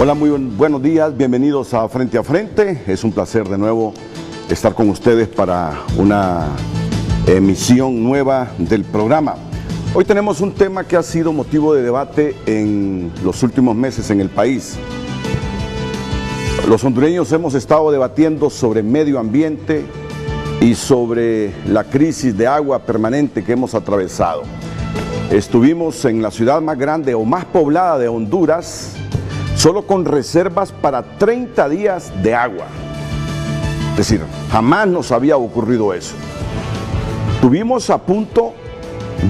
Hola, buenos días, bienvenidos a Frente a Frente. Es un placer de nuevo estar con ustedes para una emisión nueva del programa. Hoy tenemos un tema que ha sido motivo de debate en los últimos meses en el país. Los hondureños hemos estado debatiendo sobre medio ambiente y sobre la crisis de agua permanente que hemos atravesado. Estuvimos en la ciudad más grande o más poblada de Honduras, solo con reservas para 30 días de agua. Es decir, jamás nos había ocurrido eso. Estuvimos a punto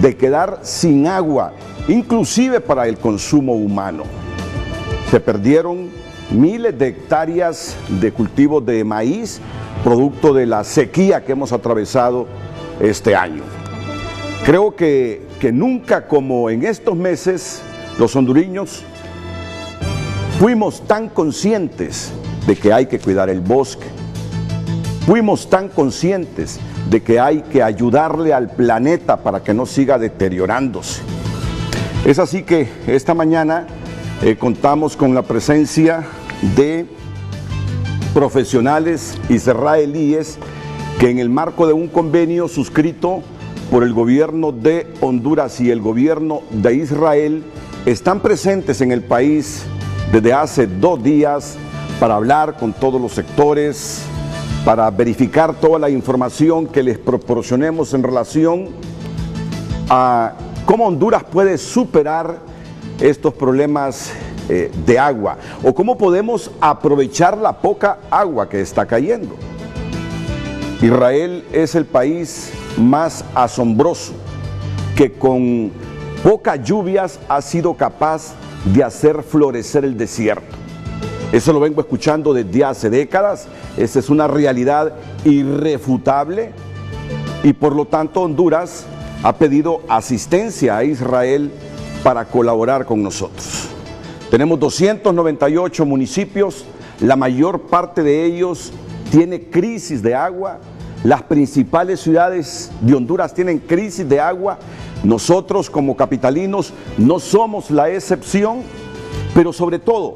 de quedar sin agua, inclusive para el consumo humano. Se perdieron miles de hectáreas de cultivos de maíz, producto de la sequía que hemos atravesado este año. Creo que nunca como en estos meses los hondureños fuimos tan conscientes de que hay que cuidar el bosque, fuimos tan conscientes de que hay que ayudarle al planeta para que no siga deteriorándose. Es así que esta mañana contamos con la presencia de profesionales israelíes que en el marco de un convenio suscrito por el gobierno de Honduras y el gobierno de Israel están presentes en el país desde hace 2 días para hablar con todos los sectores, para verificar toda la información que les proporcionemos en relación a cómo Honduras puede superar estos problemas de agua o cómo podemos aprovechar la poca agua que está cayendo. Israel es el país más asombroso que con pocas lluvias ha sido capaz de hacer florecer el desierto. Eso lo vengo escuchando desde hace décadas. Esa es una realidad irrefutable y por lo tanto Honduras ha pedido asistencia a Israel para colaborar con nosotros. Tenemos 298 municipios, la mayor parte de ellos tiene crisis de agua. Las principales ciudades de Honduras tienen crisis de agua. Nosotros como capitalinos no somos la excepción, pero sobre todo,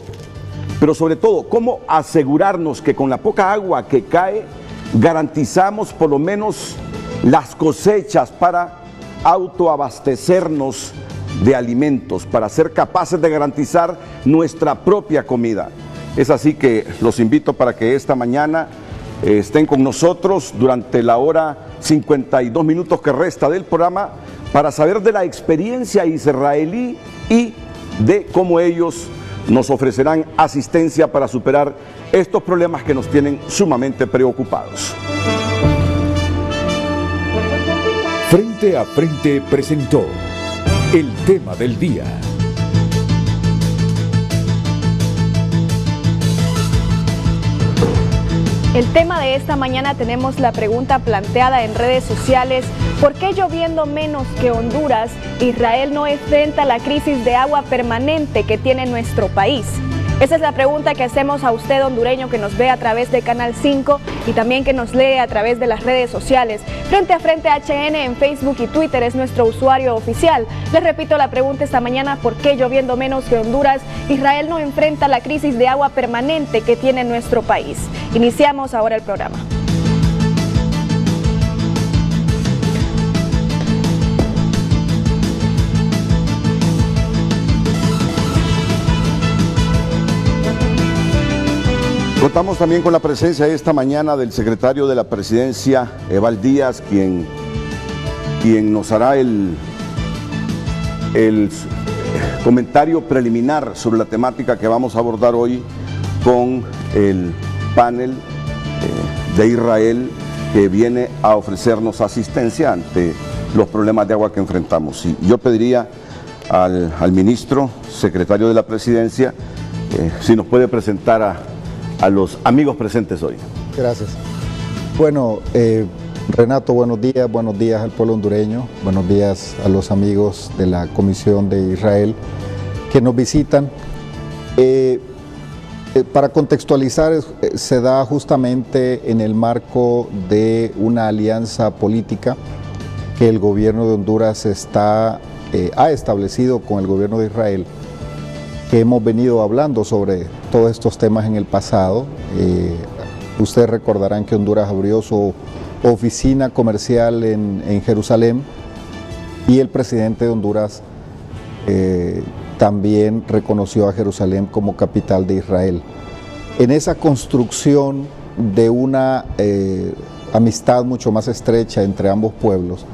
¿cómo asegurarnos que con la poca agua que cae garantizamos por lo menos las cosechas para autoabastecernos de alimentos, para ser capaces de garantizar nuestra propia comida? Es así que los invito para que esta mañana estén con nosotros durante la hora 52 minutos que resta del programa para saber de la experiencia israelí y de cómo ellos nos ofrecerán asistencia para superar estos problemas que nos tienen sumamente preocupados. Frente a Frente presentó el tema del día. El tema de esta mañana tenemos la pregunta planteada en redes sociales: ¿por qué lloviendo menos que Honduras, Israel no enfrenta la crisis de agua permanente que tiene nuestro país? Esa es la pregunta que hacemos a usted, hondureño, que nos ve a través de Canal 5 y también que nos lee a través de las redes sociales. Frente a Frente HN en Facebook y Twitter es nuestro usuario oficial. Les repito la pregunta esta mañana: ¿por qué lloviendo menos que Honduras, Israel no enfrenta la crisis de agua permanente que tiene nuestro país? Iniciamos ahora el programa. Contamos también con la presencia esta mañana del secretario de la Presidencia, Eval Díaz, quien nos hará el comentario preliminar sobre la temática que vamos a abordar hoy con el panel de Israel que viene a ofrecernos asistencia ante los problemas de agua que enfrentamos. Y yo pediría al ministro, secretario de la Presidencia, si nos puede presentar a los amigos presentes hoy. Gracias. Bueno, Renato, buenos días al pueblo hondureño, buenos días a los amigos de la Comisión de Israel que nos visitan. Para contextualizar, se da justamente en el marco de una alianza política que el gobierno de Honduras ha establecido con el gobierno de Israel que hemos venido hablando sobre todos estos temas en el pasado. Ustedes recordarán que Honduras abrió su oficina comercial en Jerusalén y el presidente de Honduras también reconoció a Jerusalén como capital de Israel. En esa construcción de una amistad mucho más estrecha entre ambos pueblos,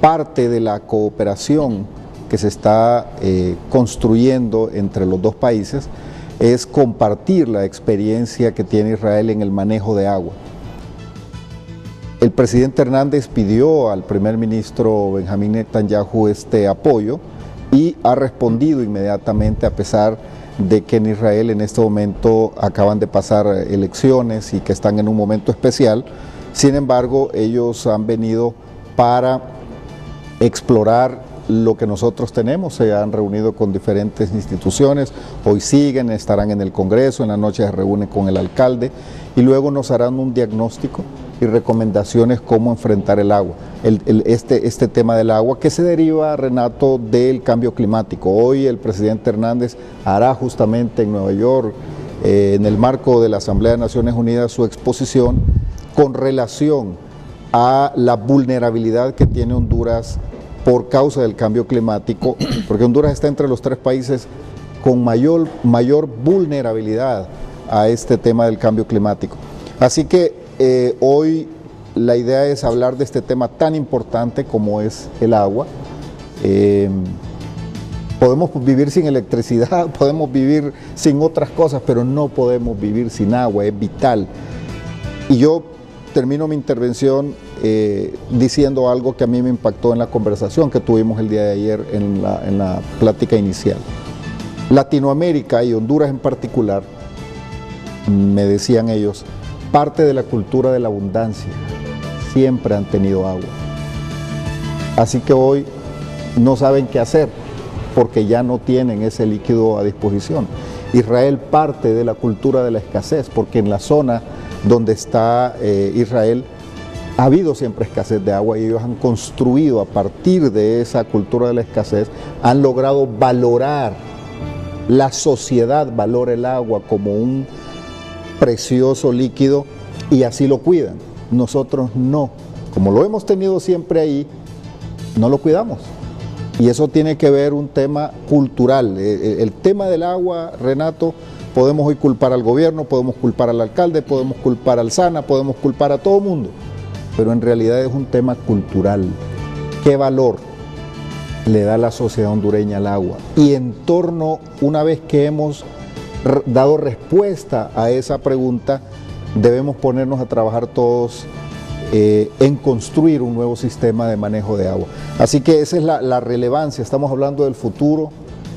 parte de la cooperación que se está construyendo entre los dos países es compartir la experiencia que tiene Israel en el manejo de agua. El presidente Hernández pidió al primer ministro Benjamín Netanyahu este apoyo y ha respondido inmediatamente, a pesar de que en Israel en este momento acaban de pasar elecciones y que están en un momento especial. Sin embargo, ellos han venido para explorar lo que nosotros tenemos, se han reunido con diferentes instituciones, hoy siguen, estarán en el Congreso, en la noche se reúnen con el alcalde y luego nos harán un diagnóstico y recomendaciones cómo enfrentar el agua, este tema del agua que se deriva, Renato, del cambio climático. Hoy el presidente Hernández hará justamente en Nueva York, en el marco de la Asamblea de Naciones Unidas, su exposición con relación a la vulnerabilidad que tiene Honduras por causa del cambio climático, porque Honduras está entre los 3 países con mayor vulnerabilidad a este tema del cambio climático. Así que hoy la idea es hablar de este tema tan importante como es el agua. Podemos vivir sin electricidad, podemos vivir sin otras cosas, pero no podemos vivir sin agua, es vital. Y yo termino mi intervención diciendo algo que a mí me impactó en la conversación que tuvimos el día de ayer en la plática inicial. Latinoamérica y Honduras en particular, me decían ellos, parte de la cultura de la abundancia, siempre han tenido agua. Así que hoy no saben qué hacer porque ya no tienen ese líquido a disposición. Israel parte de la cultura de la escasez porque en la zona donde está Israel ha habido siempre escasez de agua y ellos han construido a partir de esa cultura de la escasez, han logrado valorar, la sociedad valora el agua como un precioso líquido y así lo cuidan. Nosotros no, como lo hemos tenido siempre ahí, no lo cuidamos. Y eso tiene que ver un tema cultural. El tema del agua, Renato, podemos hoy culpar al gobierno, podemos culpar al alcalde, podemos culpar al SANA, podemos culpar a todo el mundo, pero en realidad es un tema cultural. ¿Qué valor le da la sociedad hondureña al agua? Y en torno, una vez que hemos dado respuesta a esa pregunta, debemos ponernos a trabajar todos en construir un nuevo sistema de manejo de agua. Así que esa es la relevancia. Estamos hablando del futuro,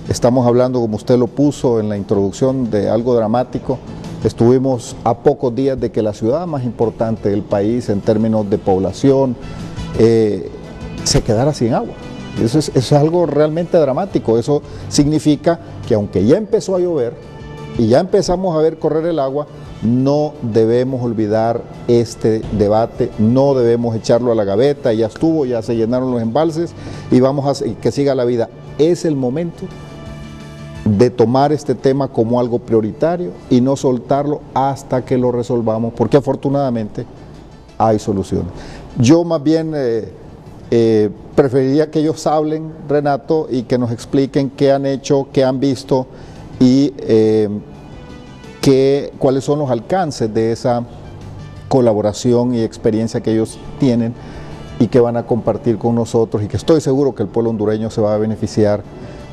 estamos hablando, como usted lo puso en la introducción, de algo dramático. Estuvimos a pocos días de que la ciudad más importante del país en términos de población se quedara sin agua. Eso es algo realmente dramático. Eso significa que aunque ya empezó a llover y ya empezamos a ver correr el agua, no debemos olvidar este debate, no debemos echarlo a la gaveta, ya estuvo, ya se llenaron los embalses y vamos a que siga la vida. Es el momento de tomar este tema como algo prioritario y no soltarlo hasta que lo resolvamos, porque afortunadamente hay soluciones. Yo más bien preferiría que ellos hablen, Renato, y que nos expliquen qué han hecho, qué han visto y cuáles son los alcances de esa colaboración y experiencia que ellos tienen y que van a compartir con nosotros, y que estoy seguro que el pueblo hondureño se va a beneficiar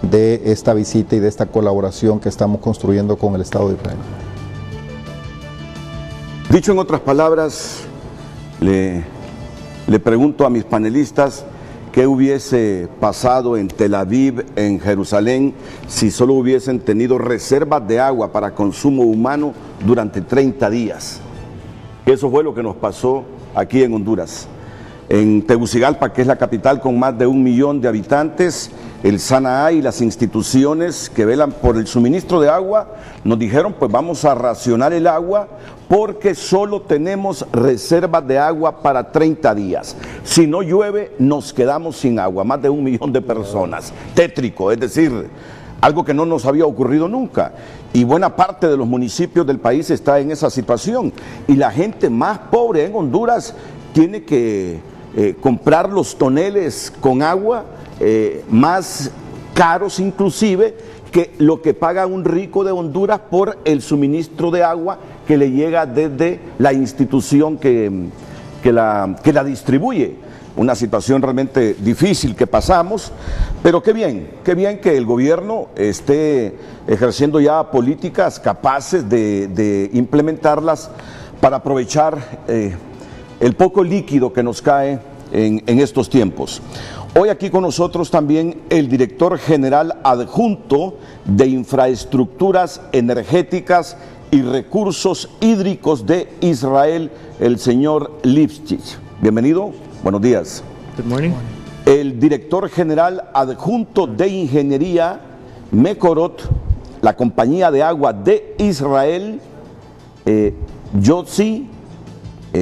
de esta visita y de esta colaboración que estamos construyendo con el Estado de Israel. Dicho en otras palabras, le pregunto a mis panelistas qué hubiese pasado en Tel Aviv, en Jerusalén, si solo hubiesen tenido reservas de agua para consumo humano durante 30 días. Eso fue lo que nos pasó aquí en Honduras. En Tegucigalpa, que es la capital con más de 1 millón de habitantes, el SANA y las instituciones que velan por el suministro de agua nos dijeron: pues vamos a racionar el agua porque solo tenemos reservas de agua para 30 días. Si no llueve, nos quedamos sin agua, más de 1 millón de personas. Tétrico, es decir, algo que no nos había ocurrido nunca. Y buena parte de los municipios del país está en esa situación. Y la gente más pobre en Honduras tiene que comprar los toneles con agua más caros inclusive que lo que paga un rico de Honduras por el suministro de agua que le llega desde la institución que la distribuye. Una situación realmente difícil que pasamos, pero qué bien que el gobierno esté ejerciendo ya políticas capaces de implementarlas para aprovechar el poco líquido que nos cae en estos tiempos. Hoy aquí con nosotros también el director general adjunto de Infraestructuras Energéticas y Recursos Hídricos de Israel, el señor Lipschitz. Bienvenido, buenos días. Good morning. El director general adjunto de Ingeniería Mekorot, la compañía de agua de Israel, Yossi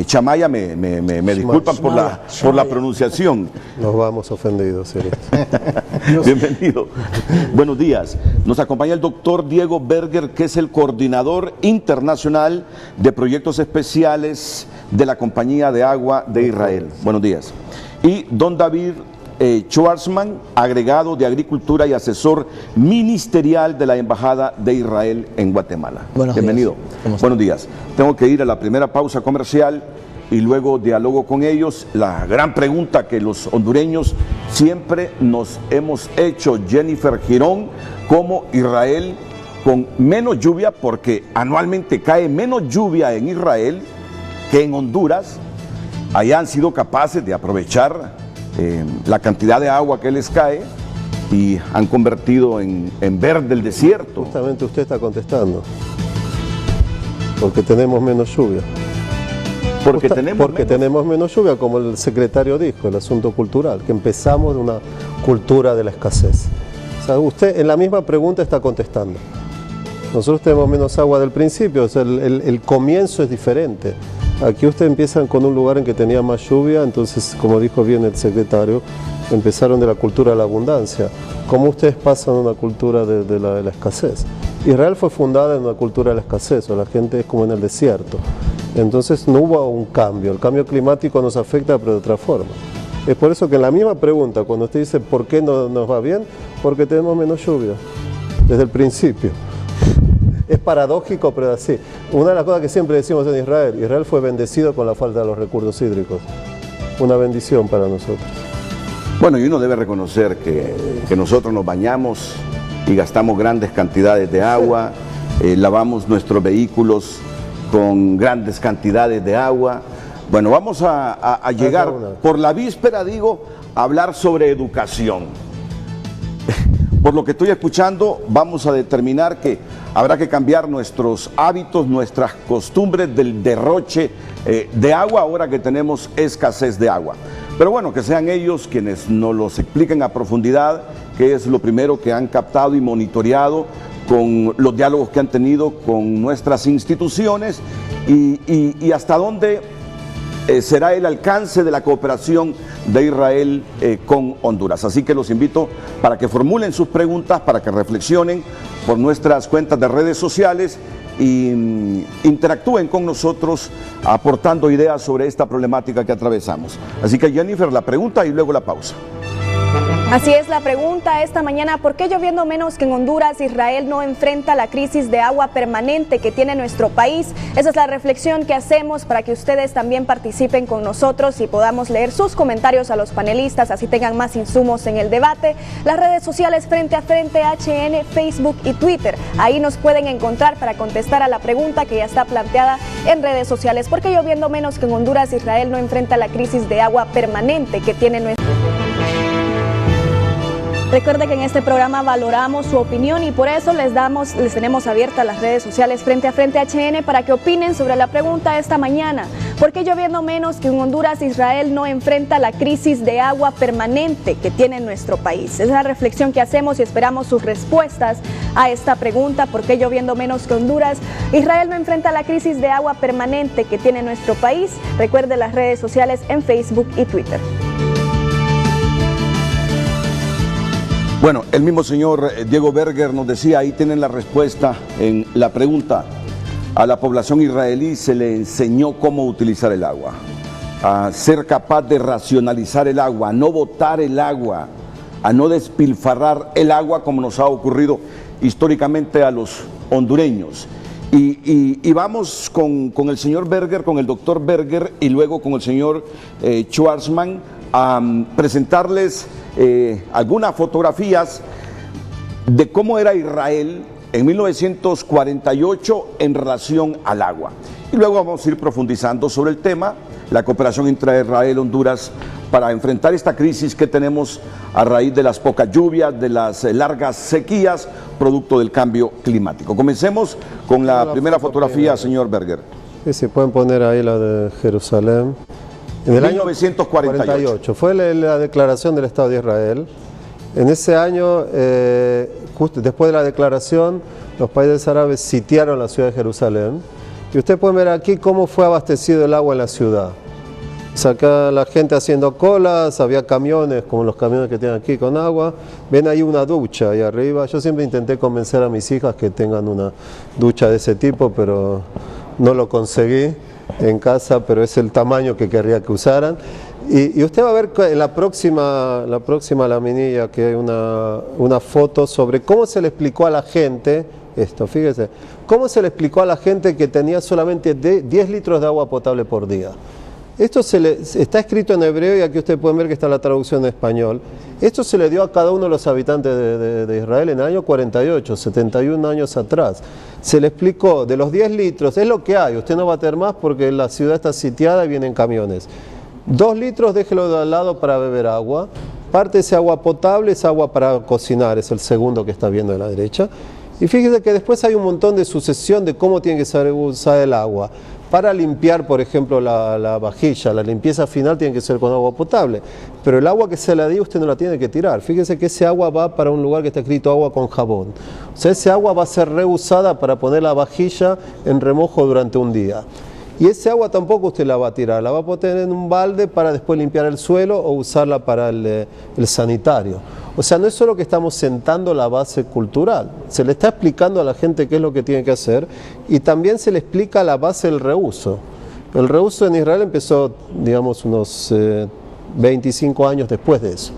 Chamaya, me disculpan por la pronunciación. Nos vamos ofendidos, sí. Bienvenido. Buenos días. Nos acompaña el doctor Diego Berger, que es el coordinador internacional de proyectos especiales de la Compañía de Agua de Israel. Buenos días. Y don David Schwarzman, agregado de Agricultura y asesor ministerial de la Embajada de Israel en Guatemala. Bienvenido. Buenos días. Tengo que ir a la primera pausa comercial y luego dialogo con ellos. La gran pregunta que los hondureños siempre nos hemos hecho, Jennifer Girón, ¿cómo Israel con menos lluvia, porque anualmente cae menos lluvia en Israel que en Honduras, allá han sido capaces de aprovechar la cantidad de agua que les cae y han convertido en verde el desierto? Justamente usted está contestando. Porque tenemos menos lluvia. Porque tenemos menos lluvia, como el secretario dijo, el asunto cultural, que empezamos de una cultura de la escasez. O sea, usted en la misma pregunta está contestando. Nosotros tenemos menos agua del principio, o sea, el comienzo es diferente. Aquí ustedes empiezan con un lugar en que tenía más lluvia, entonces, como dijo bien el secretario, empezaron de la cultura de la abundancia. ¿Cómo ustedes pasan a una cultura de la escasez? Israel fue fundada en una cultura de la escasez, o la gente es como en el desierto. Entonces no hubo un cambio, el cambio climático nos afecta pero de otra forma. Es por eso que en la misma pregunta, cuando usted dice ¿por qué no nos va bien? Porque tenemos menos lluvia, desde el principio. Es paradójico, pero así. Una de las cosas que siempre decimos en Israel fue bendecido con la falta de los recursos hídricos. Una bendición para nosotros. Bueno, y uno debe reconocer que nosotros nos bañamos y gastamos grandes cantidades de agua, lavamos nuestros vehículos con grandes cantidades de agua. Bueno, vamos a llegar, por la víspera digo, a hablar sobre educación. Por lo que estoy escuchando, vamos a determinar que habrá que cambiar nuestros hábitos, nuestras costumbres del derroche de agua, ahora que tenemos escasez de agua. Pero bueno, que sean ellos quienes nos los expliquen a profundidad, qué es lo primero que han captado y monitoreado con los diálogos que han tenido con nuestras instituciones y hasta dónde será el alcance de la cooperación de Israel con Honduras. Así que los invito para que formulen sus preguntas, para que reflexionen por nuestras cuentas de redes sociales y interactúen con nosotros aportando ideas sobre esta problemática que atravesamos. Así que Jennifer, la pregunta y luego la pausa. Así es la pregunta esta mañana: ¿por qué lloviendo menos que en Honduras Israel no enfrenta la crisis de agua permanente que tiene nuestro país? Esa es la reflexión que hacemos para que ustedes también participen con nosotros y podamos leer sus comentarios a los panelistas, así tengan más insumos en el debate. Las redes sociales Frente a Frente, HN, Facebook y Twitter. Ahí nos pueden encontrar para contestar a la pregunta que ya está planteada en redes sociales. ¿Por qué lloviendo menos que en Honduras Israel no enfrenta la crisis de agua permanente que tiene nuestro país? Recuerde que en este programa valoramos su opinión y por eso les tenemos abiertas las redes sociales Frente a Frente HN para que opinen sobre la pregunta esta mañana. ¿Por qué lloviendo menos que en Honduras Israel no enfrenta la crisis de agua permanente que tiene nuestro país? Es la reflexión que hacemos y esperamos sus respuestas a esta pregunta. ¿Por qué lloviendo menos que Honduras Israel no enfrenta la crisis de agua permanente que tiene nuestro país? Recuerde las redes sociales en Facebook y Twitter. Bueno, el mismo señor Diego Berger nos decía, ahí tienen la respuesta en la pregunta. A la población israelí se le enseñó cómo utilizar el agua, a ser capaz de racionalizar el agua, a no botar el agua, a no despilfarrar el agua como nos ha ocurrido históricamente a los hondureños. Y vamos con el señor Berger, con el doctor Berger y luego con el señor Schwarzman a presentarles algunas fotografías de cómo era Israel en 1948 en relación al agua. Y luego vamos a ir profundizando sobre el tema, la cooperación entre Israel y Honduras para enfrentar esta crisis que tenemos a raíz de las pocas lluvias, de las largas sequías, producto del cambio climático. Comencemos con la primera fotografía, señor Berger. Sí, se pueden poner ahí la de Jerusalén. En el 1948. Fue la declaración del Estado de Israel. En ese año, justo después de la declaración, los países árabes sitiaron la ciudad de Jerusalén. Y ustedes pueden ver aquí cómo fue abastecido el agua en la ciudad. O sea, acá la gente haciendo colas, había camiones, como los camiones que tienen aquí con agua. Ven ahí una ducha ahí arriba. Yo siempre intenté convencer a mis hijas que tengan una ducha de ese tipo, pero no lo conseguí en casa, pero es el tamaño que querría que usaran. Y usted va a ver en la próxima laminilla que hay una foto sobre cómo se le explicó a la gente esto, fíjese, cómo se le explicó a la gente que tenía solamente 10 litros de agua potable por día. Esto está escrito en hebreo y aquí ustedes pueden ver que está la traducción en español. Esto se le dio a cada uno de los habitantes de Israel en el año 48, 71 años atrás. Se le explicó, de los 10 litros, es lo que hay, usted no va a tener más porque la ciudad está sitiada y vienen camiones. 2 litros déjelo de al lado para beber agua. Parte de ese agua potable es agua para cocinar, es el segundo que está viendo a la derecha. Y fíjese que después hay un montón de sucesión de cómo tiene que ser usar el agua. Para limpiar, por ejemplo, la vajilla, la limpieza final tiene que ser con agua potable. Pero el agua que se la dio usted no la tiene que tirar. Fíjese que ese agua va para un lugar que está escrito agua con jabón. O sea, ese agua va a ser reusada para poner la vajilla en remojo durante un día. Y ese agua tampoco usted la va a tirar, la va a poner en un balde para después limpiar el suelo o usarla para el sanitario. O sea, no es solo que estamos sentando la base cultural, se le está explicando a la gente qué es lo que tiene que hacer y también se le explica la base del reuso. El reuso en Israel empezó, digamos, unos 25 años después de eso.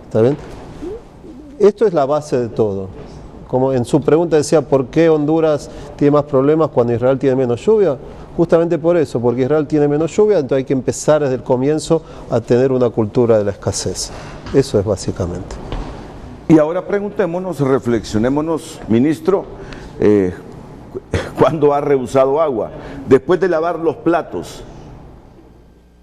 ¿Está bien? Esto es la base de todo. Como en su pregunta decía, ¿por qué Honduras tiene más problemas cuando Israel tiene menos lluvia? Justamente por eso, porque Israel tiene menos lluvia, entonces hay que empezar desde el comienzo a tener una cultura de la escasez. Eso es básicamente. Y ahora preguntémonos, reflexionémonos, ministro, ¿cuándo ha rehusado agua? Después de lavar los platos,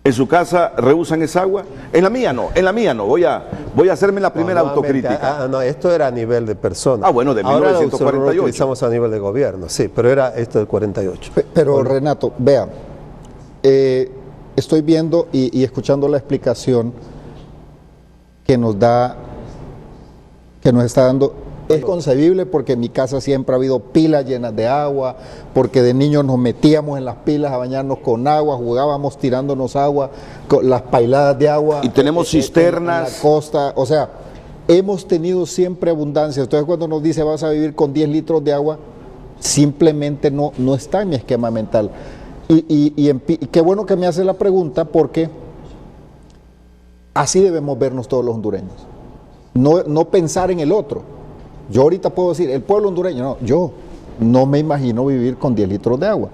¿en su casa rehusan esa agua? En la mía no, voy a hacerme la primera autocrítica. No, esto era a nivel de persona. Bueno, de 1948. Ahora lo utilizamos a nivel de gobierno, sí, pero era esto del 48. Pero bueno. Renato, vea, estoy viendo y escuchando la explicación que nos está dando. Es concebible porque en mi casa siempre ha habido pilas llenas de agua, porque de niños nos metíamos en las pilas a bañarnos con agua, jugábamos tirándonos agua, con las pailadas de agua. Y tenemos cisternas. En la costa, o sea, hemos tenido siempre abundancia. Entonces cuando nos dice vas a vivir con 10 litros de agua, simplemente no está en mi esquema mental. Y qué bueno que me hace la pregunta porque así debemos vernos todos los hondureños. No pensar en el otro. Yo ahorita puedo decir, el pueblo hondureño, no, yo no me imagino vivir con 10 litros de agua.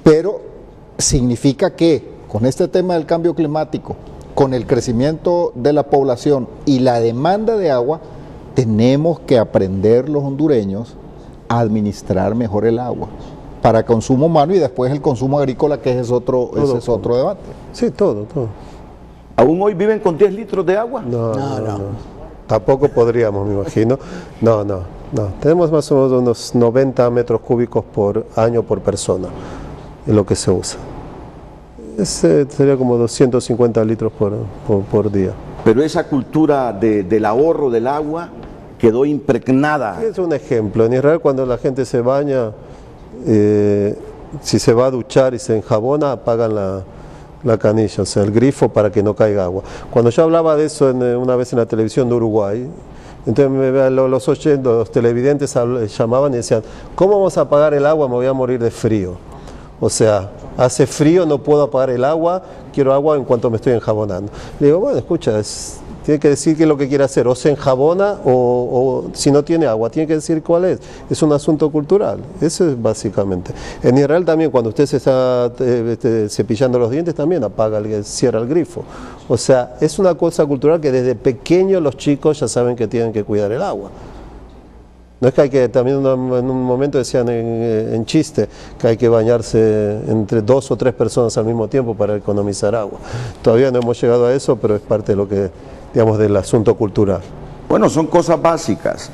Pero significa que con este tema del cambio climático, con el crecimiento de la población y la demanda de agua, tenemos que aprender los hondureños a administrar mejor el agua para consumo humano y después el consumo agrícola, que ese es otro debate. Sí, todo. ¿Aún hoy viven con 10 litros de agua? No. Tampoco podríamos, me imagino. No. Tenemos más o menos unos 90 metros cúbicos por año por persona, en lo que se usa. Sería como 250 litros por día. Pero esa cultura del ahorro del agua quedó impregnada. Es un ejemplo. En Israel, cuando la gente se baña, si se va a duchar y se enjabona, apagan la canilla, o sea, el grifo para que no caiga agua. Cuando yo hablaba de eso una vez en la televisión de Uruguay, Entonces los televidentes llamaban y decían, ¿cómo vamos a apagar el agua? Me voy a morir de frío. O sea, hace frío, no puedo apagar el agua, quiero agua en cuanto me estoy enjabonando. Le digo, bueno, escucha, tiene que decir qué es lo que quiere hacer, o se enjabona o si no tiene agua, tiene que decir cuál es. Es un asunto cultural, eso es básicamente. En Israel también, cuando usted se está cepillando los dientes, también cierra el grifo. O sea, es una cosa cultural que desde pequeños los chicos ya saben que tienen que cuidar el agua. No es que hay que, también en un momento decían en chiste, que hay que bañarse entre 2 o 3 personas al mismo tiempo para economizar agua. Todavía no hemos llegado a eso, pero es parte de lo que, digamos, del asunto cultural. Bueno, son cosas básicas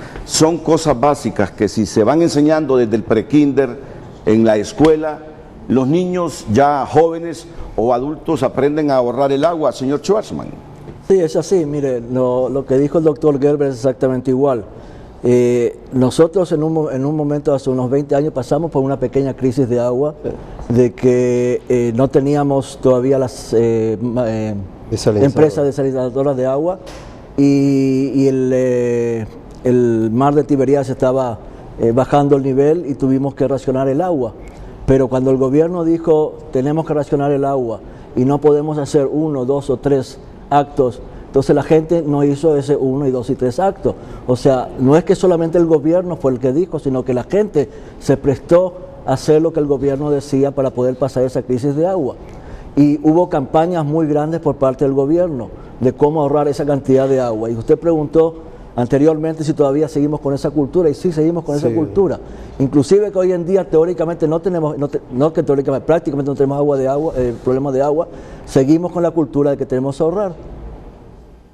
que si se van enseñando desde el prekinder en la escuela, los niños ya jóvenes o adultos aprenden a ahorrar el agua. Señor Schwarzman. Sí, es así, mire, lo que dijo el doctor Gerber es exactamente igual. Nosotros en un momento, hace unos 20 años, pasamos por una pequeña crisis de agua, de que no teníamos todavía las empresas desalinizadoras de agua y el mar de Tiberias estaba bajando el nivel y tuvimos que racionar el agua. Pero cuando el gobierno dijo tenemos que racionar el agua y no podemos hacer 1, 2 o 3 actos, entonces la gente no hizo ese 1, 2 y 3 actos. O sea, no es que solamente el gobierno fue el que dijo, sino que la gente se prestó a hacer lo que el gobierno decía para poder pasar esa crisis de agua. Y hubo campañas muy grandes por parte del gobierno de cómo ahorrar esa cantidad de agua. Y usted preguntó anteriormente si todavía seguimos con esa cultura, y sí seguimos con esa cultura. Inclusive que hoy en día teóricamente no tenemos, no que teóricamente, prácticamente no tenemos problemas de agua, seguimos con la cultura de que tenemos que ahorrar.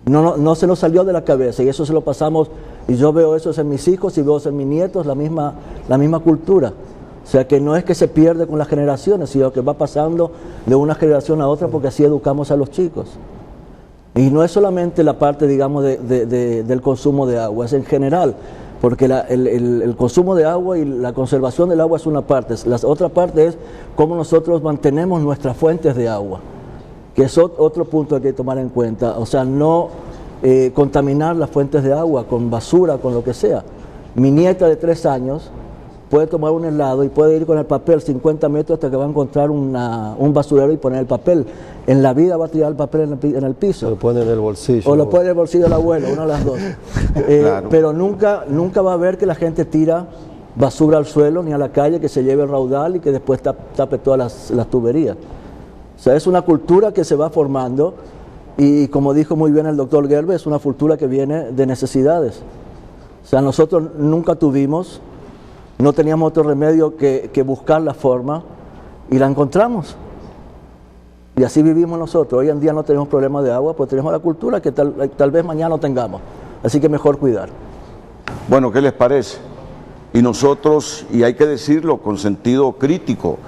No se nos salió de la cabeza y eso se lo pasamos, y yo veo eso en mis hijos y veo eso en mis nietos, la misma cultura. O sea que no es que se pierde con las generaciones, sino que va pasando de una generación a otra porque así educamos a los chicos. Y no es solamente la parte, digamos, del consumo de agua, es en general, porque el consumo de agua y la conservación del agua es una parte. La otra parte es cómo nosotros mantenemos nuestras fuentes de agua, que es otro punto que hay que tomar en cuenta. O sea, no contaminar las fuentes de agua con basura, con lo que sea. Mi nieta de 3 años puede tomar un helado y puede ir con el papel 50 metros hasta que va a encontrar un basurero y poner el papel. En la vida va a tirar el papel en el piso. Lo pone en el bolsillo. O lo pone en el bolsillo del abuelo, una de las dos. Claro. Pero nunca va a ver que la gente tira basura al suelo ni a la calle, que se lleve el raudal y que después tape todas las tuberías. O sea, es una cultura que se va formando y, como dijo muy bien el doctor Gerber, es una cultura que viene de necesidades. O sea, nosotros nunca no teníamos otro remedio que buscar la forma y la encontramos. Y así vivimos nosotros. Hoy en día no tenemos problemas de agua, pues tenemos la cultura que tal vez mañana no tengamos. Así que mejor cuidar. Bueno, ¿qué les parece? Y nosotros, y hay que decirlo con sentido crítico,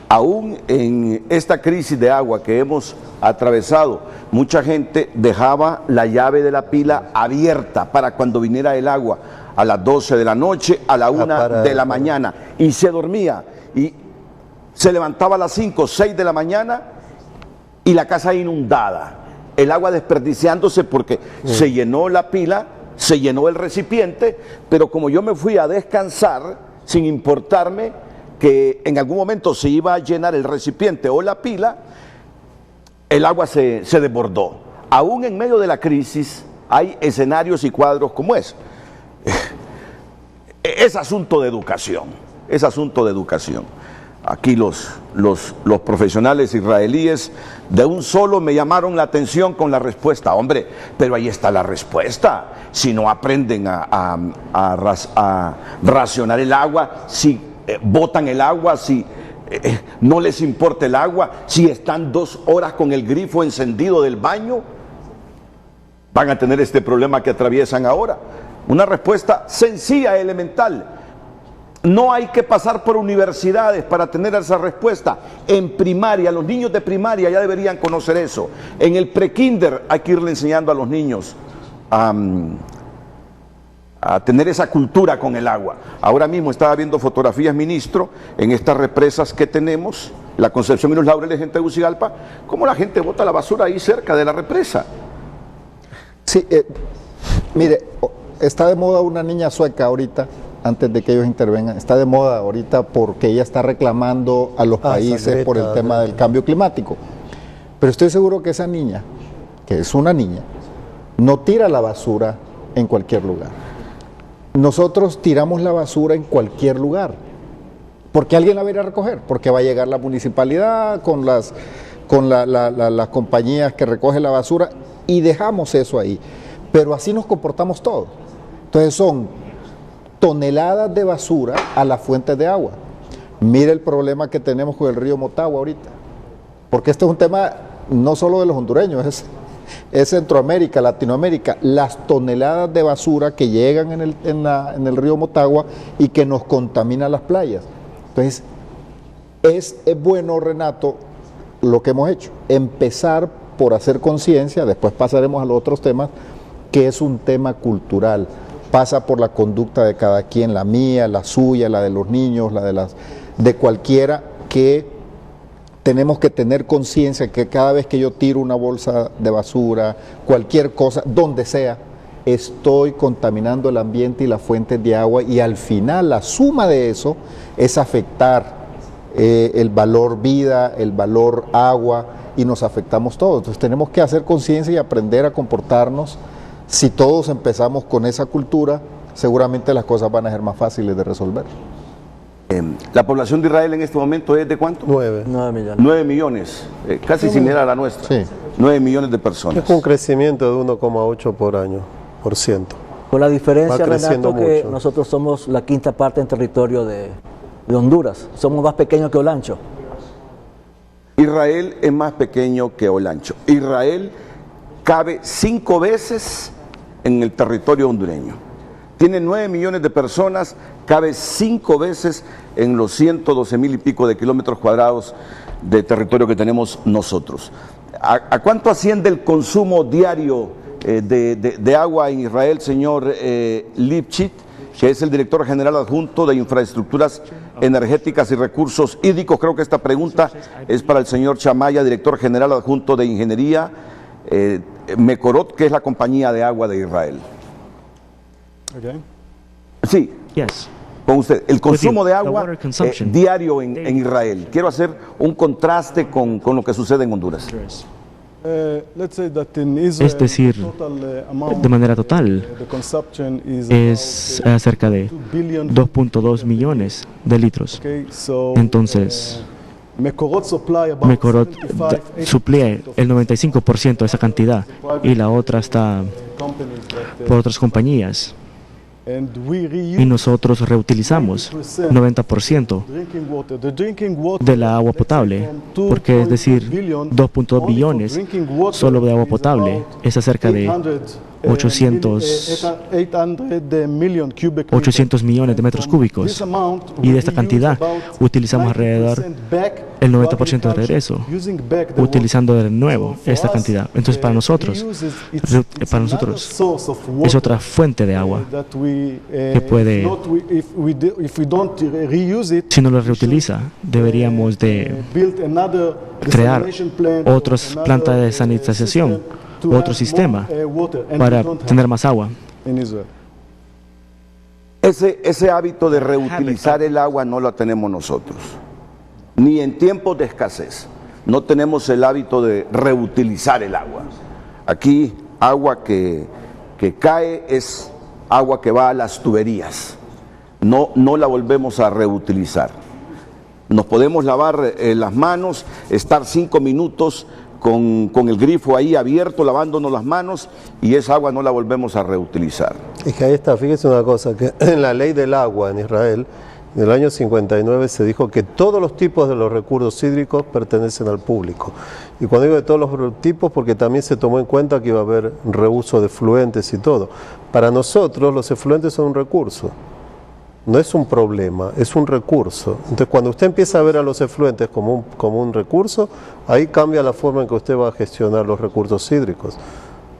aún en esta crisis de agua que hemos atravesado, mucha gente dejaba la llave de la pila abierta para cuando viniera el agua a las 12 de la noche, a la 1 de la mañana, y se dormía, y se levantaba a las 5, 6 de la mañana, y la casa inundada, el agua desperdiciándose porque se llenó la pila, se llenó el recipiente, pero como yo me fui a descansar, sin importarme que en algún momento se iba a llenar el recipiente o la pila, el agua se desbordó. Aún en medio de la crisis hay escenarios y cuadros como ese. Es asunto de educación, es asunto de educación. Aquí los profesionales israelíes de un solo me llamaron la atención con la respuesta. Hombre, pero ahí está la respuesta. Si no aprenden a racionar el agua, si botan el agua, si no les importa el agua, si están 2 horas con el grifo encendido del baño, van a tener este problema que atraviesan ahora. Una respuesta sencilla, elemental. No hay que pasar por universidades para tener esa respuesta. En primaria, los niños de primaria ya deberían conocer eso. En el prekinder hay que irle enseñando a los niños a tener esa cultura con el agua. Ahora mismo estaba viendo fotografías, ministro, en estas represas que tenemos, la Concepción y los Laureles en Tegucigalpa, cómo la gente bota la basura ahí cerca de la represa. Sí, mire, está de moda una niña sueca ahorita, antes de que ellos intervengan, está de moda ahorita porque ella está reclamando a los países por el tema del cambio climático. Pero estoy seguro que esa niña, que es una niña, no tira la basura en cualquier lugar. Nosotros tiramos la basura en cualquier lugar, porque alguien la va a ir a recoger, porque va a llegar la municipalidad con las compañías que recogen la basura y dejamos eso ahí. Pero así nos comportamos todos. Entonces son toneladas de basura a las fuentes de agua. Mire el problema que tenemos con el río Motagua ahorita, porque este es un tema no solo de los hondureños, es Centroamérica, Latinoamérica, las toneladas de basura que llegan en el río Motagua y que nos contaminan las playas. Entonces, es bueno, Renato, lo que hemos hecho, empezar por hacer conciencia, después pasaremos a los otros temas, que es un tema cultural, pasa por la conducta de cada quien, la mía, la suya, la de los niños, la de cualquiera, que tenemos que tener conciencia que cada vez que yo tiro una bolsa de basura, cualquier cosa, donde sea, estoy contaminando el ambiente y las fuentes de agua, y al final la suma de eso es afectar el valor vida, el valor agua, y nos afectamos todos. Entonces tenemos que hacer conciencia y aprender a comportarnos. Si todos empezamos con esa cultura, seguramente las cosas van a ser más fáciles de resolver. La población de Israel en este momento es ¿de cuánto? 9 millones. 9 millones, casi similar a la nuestra. Sí. 9 millones de personas. Es un crecimiento de 1,8 por año, por ciento. Con la diferencia, Va creciendo Renato, que mucho. nosotros somos la quinta parte en territorio de Honduras. Somos más pequeños que Olancho. Israel es más pequeño que Olancho. Israel cabe 5 veces en el territorio hondureño. Tiene 9 millones de personas, cabe 5 veces en los 112,000 y pico de kilómetros cuadrados de territorio que tenemos nosotros. ¿A cuánto asciende el consumo diario de agua en Israel, señor Lipchitz, que es el director general adjunto de Infraestructuras Energéticas y Recursos Hídricos? Creo que esta pregunta es para el señor Chamaya, director general adjunto de Ingeniería Mekorot, que es la compañía de agua de Israel. Okay. Sí, Yes. con usted. El consumo de The agua water consumption. diario en Israel. Quiero hacer un contraste con lo que sucede en Honduras. Let's say that in Israel, Es decir, total, amount, de manera total, the consumption is es about, cerca de 2.2 millones de litros. okay, so, Entonces, Mekorot supply about Mekorot 75, suplía el 95% de esa cantidad y la otra está companies that, por otras compañías. and we reuse Y nosotros reutilizamos 90% drinking water. The drinking water de la agua potable, porque es decir, 2.2 billones solo de agua potable es acerca de 800 millones de metros cúbicos, y de esta cantidad utilizamos alrededor el 90% de regreso, utilizando de nuevo esta cantidad. Entonces para nosotros es otra fuente de agua que puede, si no lo reutiliza, deberíamos de crear otras plantas de sanitización, otro sistema para tener más agua. Ese hábito de reutilizar el agua no lo tenemos nosotros, ni en tiempos de escasez. No tenemos el hábito de reutilizar el agua. Aquí agua que cae es agua que va a las tuberías. No la volvemos a reutilizar. Nos podemos lavar las manos, estar 5 minutos con el grifo ahí abierto, lavándonos las manos, y esa agua no la volvemos a reutilizar. Es que ahí está, fíjese una cosa, que en la ley del agua en Israel, en el año 59 se dijo que todos los tipos de los recursos hídricos pertenecen al público. Y cuando digo de todos los tipos, porque también se tomó en cuenta que iba a haber reuso de efluentes y todo. Para nosotros los efluentes son un recurso. No es un problema, es un recurso. Entonces, cuando usted empieza a ver a los efluentes como un recurso, ahí cambia la forma en que usted va a gestionar los recursos hídricos.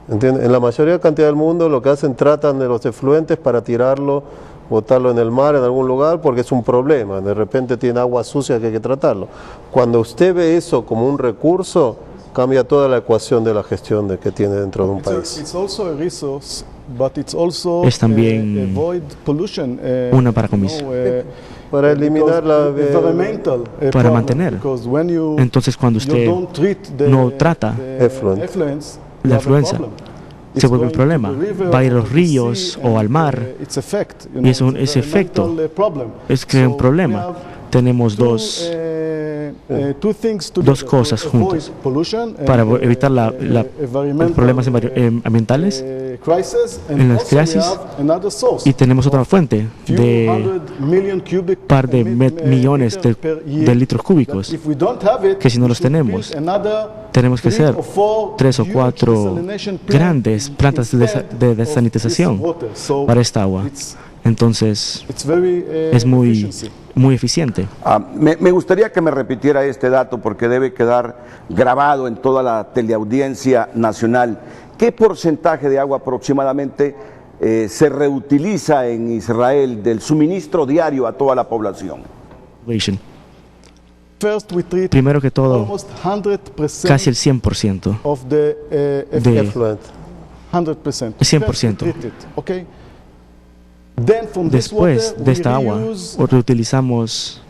¿Entiende? En la mayoría de cantidad del mundo lo que hacen, tratan de los efluentes para tirarlo, botarlo en el mar, en algún lugar, porque es un problema. De repente tiene agua sucia que hay que tratarlo. Cuando usted ve eso como un recurso, cambia toda la ecuación de la gestión que tiene dentro de un país. Es también una paracomis Para eliminar para mantener. Entonces, cuando usted no trata la afluencia, se vuelve un problema. Va a ir a los ríos o al mar y ese efecto crea un problema. Tenemos dos cosas juntas para evitar los problemas ambientales en las crisis, y tenemos otra fuente de par de millones de litros cúbicos que si no los tenemos que hacer 3 o 4 grandes plantas de desanitización para esta agua. Entonces es muy eficiente. Me gustaría que me repitiera este dato porque debe quedar grabado en toda la teleaudiencia nacional. ¿Qué porcentaje de agua aproximadamente se reutiliza en Israel del suministro diario a toda la población? Primero que todo, casi el 100%. El 100%. Después de esta agua, reutilizamos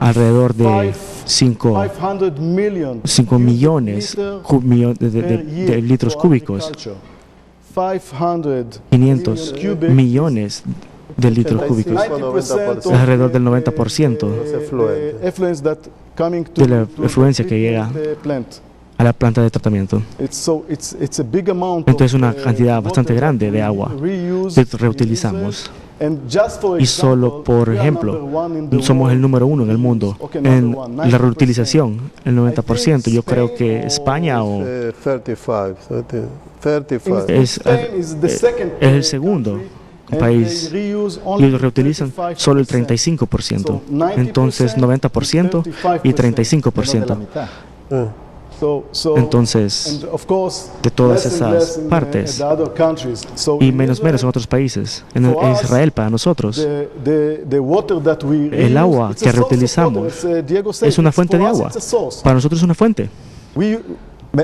alrededor de 5 millones de litros cúbicos, 500 millones de litros cúbicos, alrededor del 90% de la efluencia que llega a la planta de tratamiento. Entonces una cantidad bastante grande de agua que reutilizamos. Y solo, por ejemplo, somos el número 1 en el mundo en la reutilización, el 90%. Yo creo que España es el segundo país y ellos reutilizan solo el 35%. Entonces 90% y 35%. Entonces, de todas esas partes, y menos en otros países, en Israel para nosotros, el agua que reutilizamos es una fuente de agua. Para nosotros es una fuente.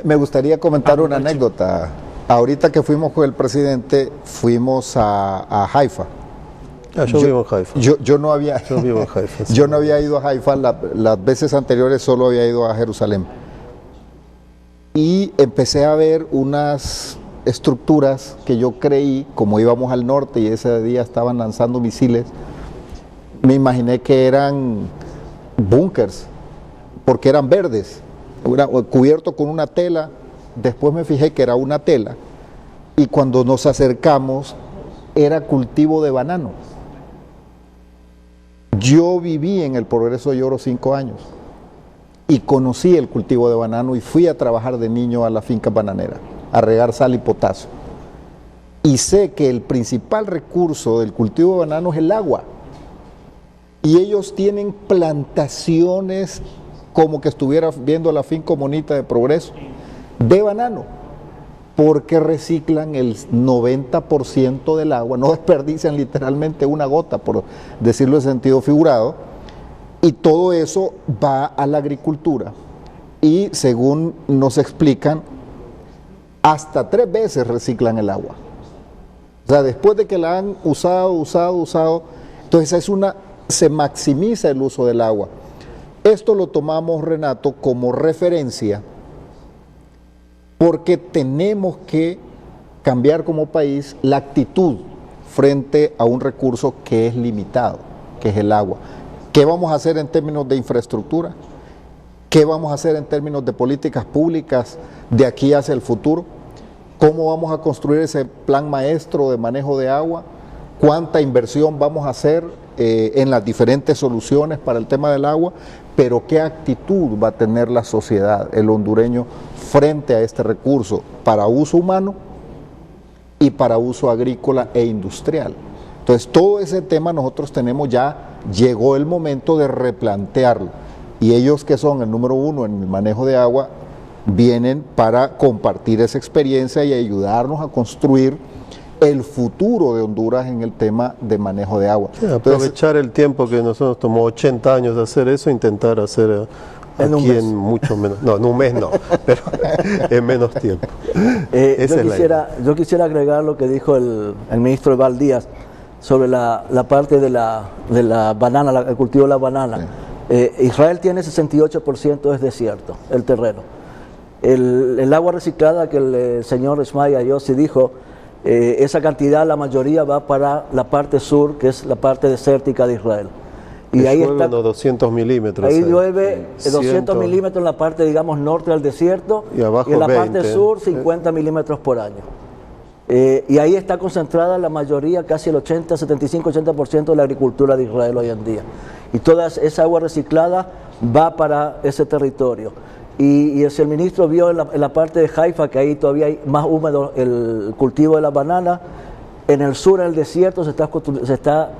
Me gustaría comentar una anécdota. Ahorita que fuimos con el presidente, fuimos a Haifa. Yo vivo en Haifa. Yo vivo en Haifa. Yo no había ido a Haifa, las veces anteriores solo había ido a Jerusalén. Y empecé a ver unas estructuras que yo creí, como íbamos al norte y ese día estaban lanzando misiles, me imaginé que eran búnkers, porque eran verdes, cubiertos con una tela. Después me fijé que era una tela, y cuando nos acercamos era cultivo de banano. Yo viví en el Progreso de Oro 5 años y conocí el cultivo de banano y fui a trabajar de niño a la finca bananera, a regar sal y potasio. Y sé que el principal recurso del cultivo de banano es el agua. Y ellos tienen plantaciones como que estuviera viendo la finca bonita de Progreso, de banano, porque reciclan el 90% del agua, no desperdician literalmente una gota, por decirlo en sentido figurado, y todo eso va a la agricultura. Y según nos explican, hasta 3 veces reciclan el agua. O sea, después de que la han usado, entonces se maximiza el uso del agua. Esto lo tomamos, Renato, como referencia, porque tenemos que cambiar como país la actitud frente a un recurso que es limitado, que es el agua. ¿Qué vamos a hacer en términos de infraestructura? ¿Qué vamos a hacer en términos de políticas públicas de aquí hacia el futuro? ¿Cómo vamos a construir ese plan maestro de manejo de agua? ¿Cuánta inversión vamos a hacer en las diferentes soluciones para el tema del agua? Pero ¿qué actitud va a tener la sociedad, el hondureño, frente a este recurso para uso humano y para uso agrícola e industrial? Entonces, todo ese tema nosotros tenemos ya, llegó el momento de replantearlo. Y ellos, que son el número 1 en el manejo de agua, vienen para compartir esa experiencia y ayudarnos a construir el futuro de Honduras en el tema de manejo de agua. Sí, aprovechar el tiempo que nosotros tomó 80 años de hacer eso, intentar hacer Aquí en mucho menos, no, en un mes no, pero en menos tiempo. Yo quisiera agregar lo que dijo el ministro Eval Díaz sobre la parte de la banana, el cultivo de la banana. Sí. Israel tiene 68% es desierto, el terreno. El agua reciclada que el señor Ismail Yossi dijo, esa cantidad, la mayoría va para la parte sur, que es la parte desértica de Israel. Y ahí está, unos 200 milímetros. Ahí llueve 200 milímetros en la parte, digamos, norte del desierto, y en la 20. Parte sur 50 milímetros por año. Y ahí está concentrada la mayoría, casi el 75-80% de la agricultura de Israel hoy en día. Y toda esa agua reciclada va para ese territorio. Y si el ministro vio en la parte de Haifa, que ahí todavía hay más húmedo el cultivo de la banana, en el sur, en el desierto, se está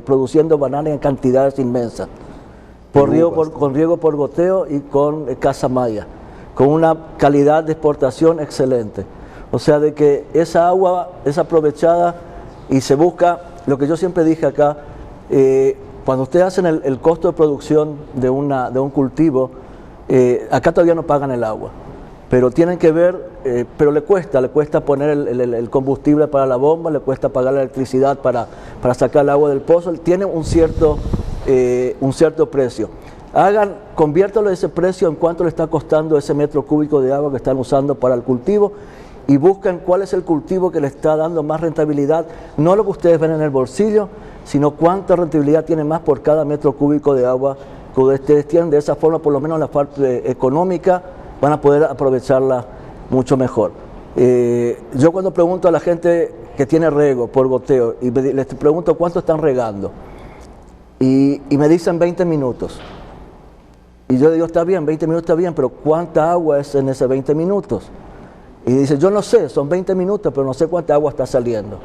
produciendo banana en cantidades inmensas, con riego por goteo y con casa maya, con una calidad de exportación excelente. O sea, de que esa agua es aprovechada y se busca, lo que yo siempre dije acá, cuando ustedes hacen el costo de producción de un cultivo, acá todavía no pagan el agua, pero tienen que ver, pero le cuesta poner el combustible para la bomba, le cuesta pagar la electricidad para sacar el agua del pozo, tiene un cierto precio. Conviértalo ese precio en cuánto le está costando ese metro cúbico de agua que están usando para el cultivo y buscan cuál es el cultivo que le está dando más rentabilidad, no lo que ustedes ven en el bolsillo, sino cuánta rentabilidad tiene más por cada metro cúbico de agua que ustedes tienen. De esa forma, por lo menos la parte económica, van a poder aprovecharla mucho mejor. Yo cuando pregunto a la gente que tiene riego por goteo y les pregunto cuánto están regando y me dicen 20 minutos. Y yo digo, está bien, 20 minutos está bien, pero ¿cuánta agua es en esos 20 minutos? Y dice, yo no sé, son 20 minutos, pero no sé cuánta agua está saliendo.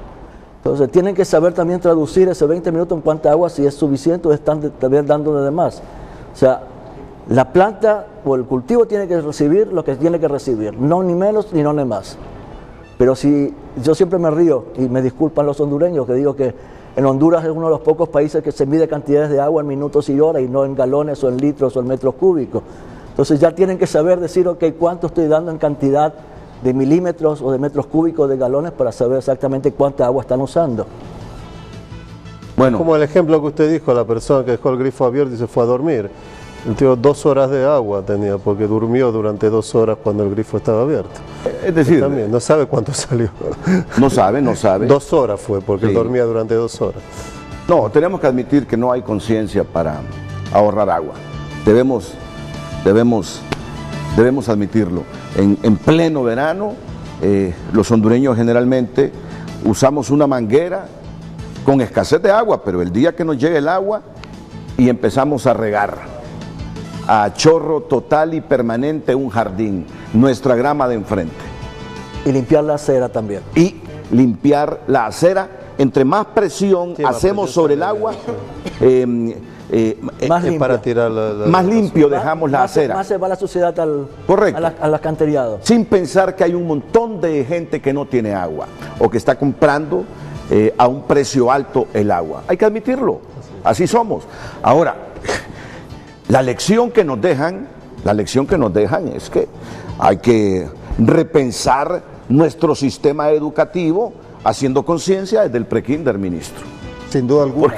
Entonces tienen que saber también traducir ese 20 minutos en cuánta agua, si es suficiente o están también dando de más. O sea, la planta o el cultivo tiene que recibir lo que tiene que recibir, no ni menos ni no ni más. Pero si yo siempre me río, y me disculpan los hondureños, que digo que en Honduras es uno de los pocos países que se mide cantidades de agua en minutos y horas y no en galones o en litros o en metros cúbicos. Entonces ya tienen que saber decir, ok, cuánto estoy dando en cantidad de milímetros o de metros cúbicos de galones para saber exactamente cuánta agua están usando. Bueno, como el ejemplo que usted dijo, la persona que dejó el grifo abierto y se fue a dormir. El tío 2 horas de agua tenía porque durmió durante 2 horas cuando el grifo estaba abierto. Es decir, también no sabe cuánto salió. No sabe. 2 horas fue porque sí. Dormía durante 2 horas. No, tenemos que admitir que no hay conciencia para ahorrar agua. Debemos admitirlo. En pleno verano, los hondureños generalmente usamos una manguera con escasez de agua, pero el día que nos llegue el agua y empezamos a regar a chorro total y permanente un jardín, nuestra grama de enfrente. Y limpiar la acera también. Y limpiar la acera, entre más presión hacemos sobre el agua, más limpio dejamos la acera. Más se va la suciedad al alcantarillado. Sin pensar que hay un montón de gente que no tiene agua o que está comprando a un precio alto el agua. Hay que admitirlo, así somos. Ahora, la lección que nos dejan es que hay que repensar nuestro sistema educativo haciendo conciencia desde el prekinder, ministro. Sin duda alguna.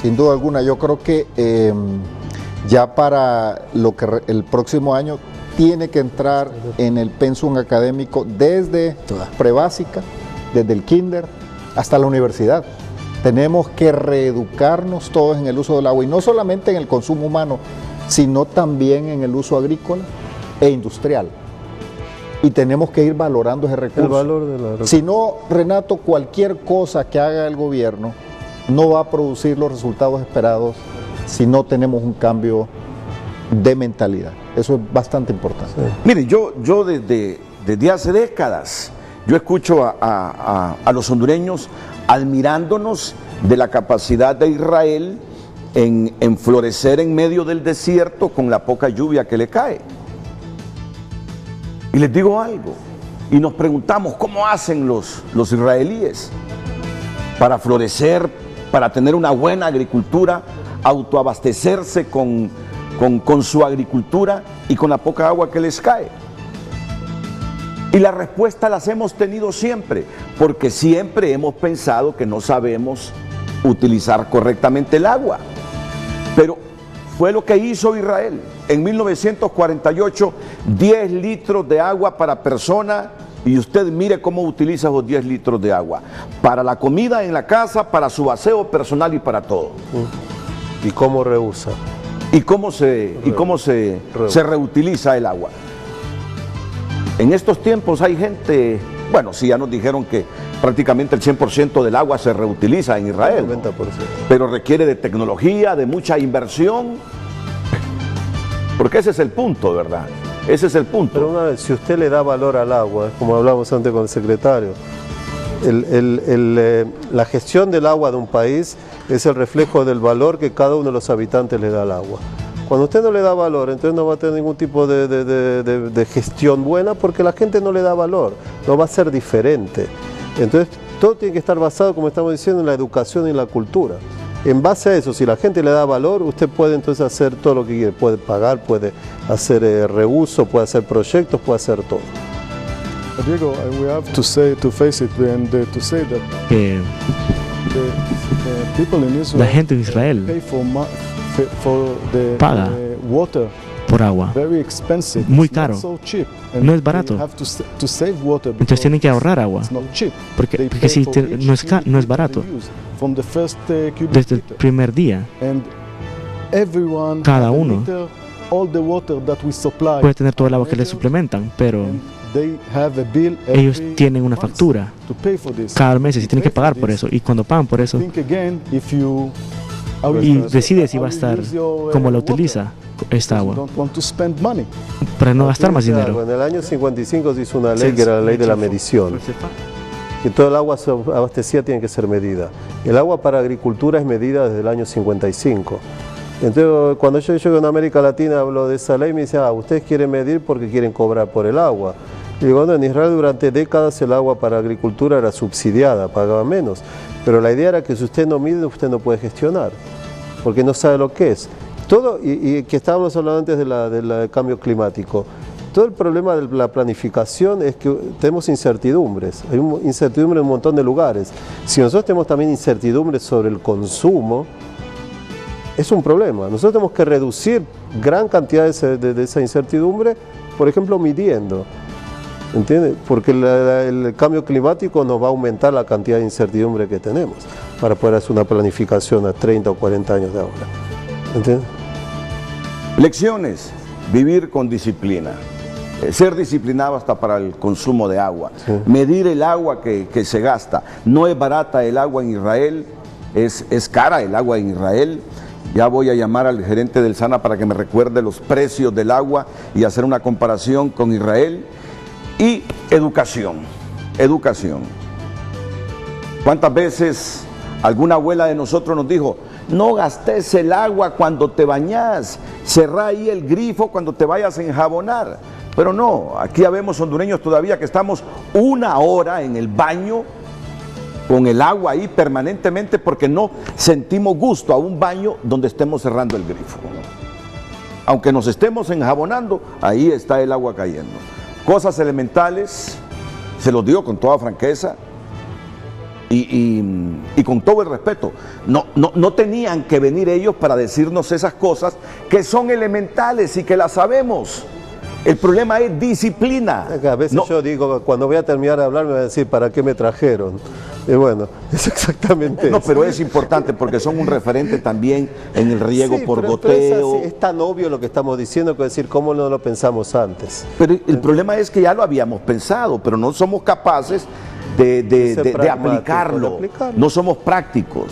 Sin duda alguna, yo creo que ya para el próximo año tiene que entrar en el pensum académico desde prebásica, desde el kinder hasta la universidad. Tenemos que reeducarnos todos en el uso del agua y no solamente en el consumo humano, sino también en el uso agrícola e industrial. Y tenemos que ir valorando ese recurso. El valor de la recurso. Si no, Renato, cualquier cosa que haga el gobierno no va a producir los resultados esperados si no tenemos un cambio de mentalidad. Eso es bastante importante. Sí. Mire, yo desde hace décadas, yo escucho a los hondureños admirándonos de la capacidad de Israel en florecer en medio del desierto con la poca lluvia que le cae. Y les digo algo, y nos preguntamos cómo hacen los israelíes para florecer, para tener una buena agricultura, autoabastecerse con con su agricultura y con la poca agua que les cae? Y la respuesta las hemos tenido siempre, porque siempre hemos pensado que no sabemos utilizar correctamente el agua. Pero fue lo que hizo Israel. En 1948, 10 litros de agua para persona, y usted mire cómo utiliza esos 10 litros de agua. Para la comida en la casa, para su aseo personal y para todo. ¿Y cómo reusa? ¿Y cómo se reutiliza el agua? En estos tiempos hay gente, bueno, sí, ya nos dijeron que prácticamente el 100% del agua se reutiliza en Israel, 90%. Pero requiere de tecnología, de mucha inversión, porque ese es el punto, ¿verdad? Ese es el punto. Pero una vez, si usted le da valor al agua, como hablamos antes con el secretario, la gestión del agua de un país es el reflejo del valor que cada uno de los habitantes le da al agua. Cuando usted no le da valor, entonces no va a tener ningún tipo de gestión buena, porque la gente no le da valor, no va a ser diferente. Entonces todo tiene que estar basado, como estamos diciendo, en la educación y en la cultura. En base a eso, si la gente le da valor, usted puede entonces hacer todo lo que quiere, puede pagar, puede hacer reuso, puede hacer proyectos, puede hacer todo. Diego, we have to face it and to say that Que the people in Israel, la gente en Israel pay for the paga water por agua very expensive. muy It's not caro. so cheap. No es barato. They have to save water Entonces tienen que ahorrar agua, it's not cheap. porque They si pay for each no es cubic barato. they use from the first cubic Desde el meter. primer día And everyone cada have a uno meter, all the water that we supply puede tener todo el agua que le meter, suplementan, pero and they have a bill ellos every tienen una month factura to pay for this. cada mes y tienen que Pay for pagar por this. eso, y cuando pagan por eso Think again if you y decide si va a estar, cómo la utiliza esta agua, Don't want to spend money. para no gastar más Claro, dinero. en el año 55 se hizo una ley que era la ley de la medición, que todo el agua abastecida tiene que ser medida. El agua para agricultura es medida desde el año 55. Entonces, cuando yo llego en América Latina hablo de esa ley, me dicen, ustedes quieren medir porque quieren cobrar por el agua. Y digo, no, en Israel durante décadas el agua para agricultura era subsidiada, pagaba menos. Pero la idea era que si usted no mide, usted no puede gestionar, porque no sabe lo que es. Todo, y que estábamos hablando antes del cambio climático, todo el problema de la planificación es que tenemos incertidumbres, hay incertidumbre en un montón de lugares. Si nosotros tenemos también incertidumbres sobre el consumo, es un problema. Nosotros tenemos que reducir gran cantidad de esa incertidumbre, por ejemplo, midiendo. ¿Entiendes? Porque el cambio climático nos va a aumentar la cantidad de incertidumbre que tenemos para poder hacer una planificación a 30 o 40 años de ahora. ¿Entiendes? Lecciones: vivir con disciplina, ser disciplinado hasta para el consumo de agua, medir el agua que se gasta. No es barata el agua en Israel, es cara el agua en Israel. Ya voy a llamar al gerente del SANA para que me recuerde los precios del agua y hacer una comparación con Israel. Y educación, educación. ¿Cuántas veces alguna abuela de nosotros nos dijo: no gastes el agua cuando te bañas, cerrá ahí el grifo cuando te vayas a enjabonar? Pero no, aquí habemos hondureños todavía que estamos 1 hora en el baño con el agua ahí permanentemente porque no sentimos gusto a un baño donde estemos cerrando el grifo. Aunque nos estemos enjabonando, ahí está el agua cayendo. Cosas elementales, se los digo con toda franqueza y con todo el respeto. No tenían que venir ellos para decirnos esas cosas que son elementales y que las sabemos. El problema es disciplina. A veces yo digo, cuando voy a terminar de hablar me van a decir, ¿para qué me trajeron? Y bueno, es exactamente No, eso. pero es importante porque son un referente también en el riego Sí, por pero goteo. es tan obvio lo que estamos diciendo que decir, ¿cómo no lo pensamos antes? Pero el problema es que ya lo habíamos pensado, pero no somos capaces de aplicarlo. No somos prácticos.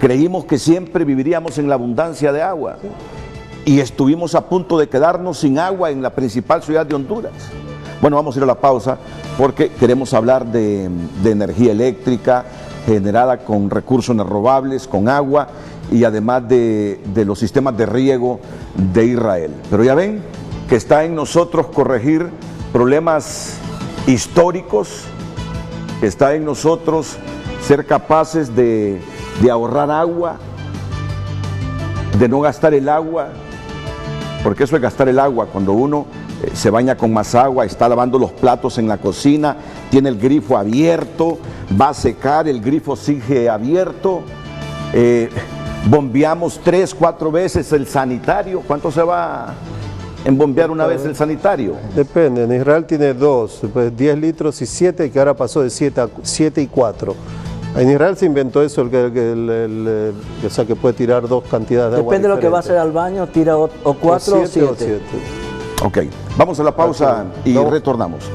Creímos que siempre viviríamos en la abundancia de agua. Y estuvimos a punto de quedarnos sin agua en la principal ciudad de Honduras. Bueno, vamos a ir a la pausa porque queremos hablar de energía eléctrica generada con recursos renovables, con agua y además de los sistemas de riego de Israel. Pero ya ven que está en nosotros corregir problemas históricos, que está en nosotros ser capaces de ahorrar agua, de no gastar el agua, porque eso es gastar el agua. Cuando uno se baña con más agua, está lavando los platos en la cocina, tiene el grifo abierto, va a secar, el grifo sigue abierto, bombeamos 3, 4 veces el sanitario. ¿Cuánto se va en bombear una vez el sanitario? Depende, en Israel tiene 2, 10 litros y 7, que ahora pasó de 7 y 4. En Israel se inventó eso, o sea que puede tirar 2 cantidades de agua. Depende de lo que va a hacer al baño, tira o 4 o 7. Ok, vamos a la pausa y retornamos.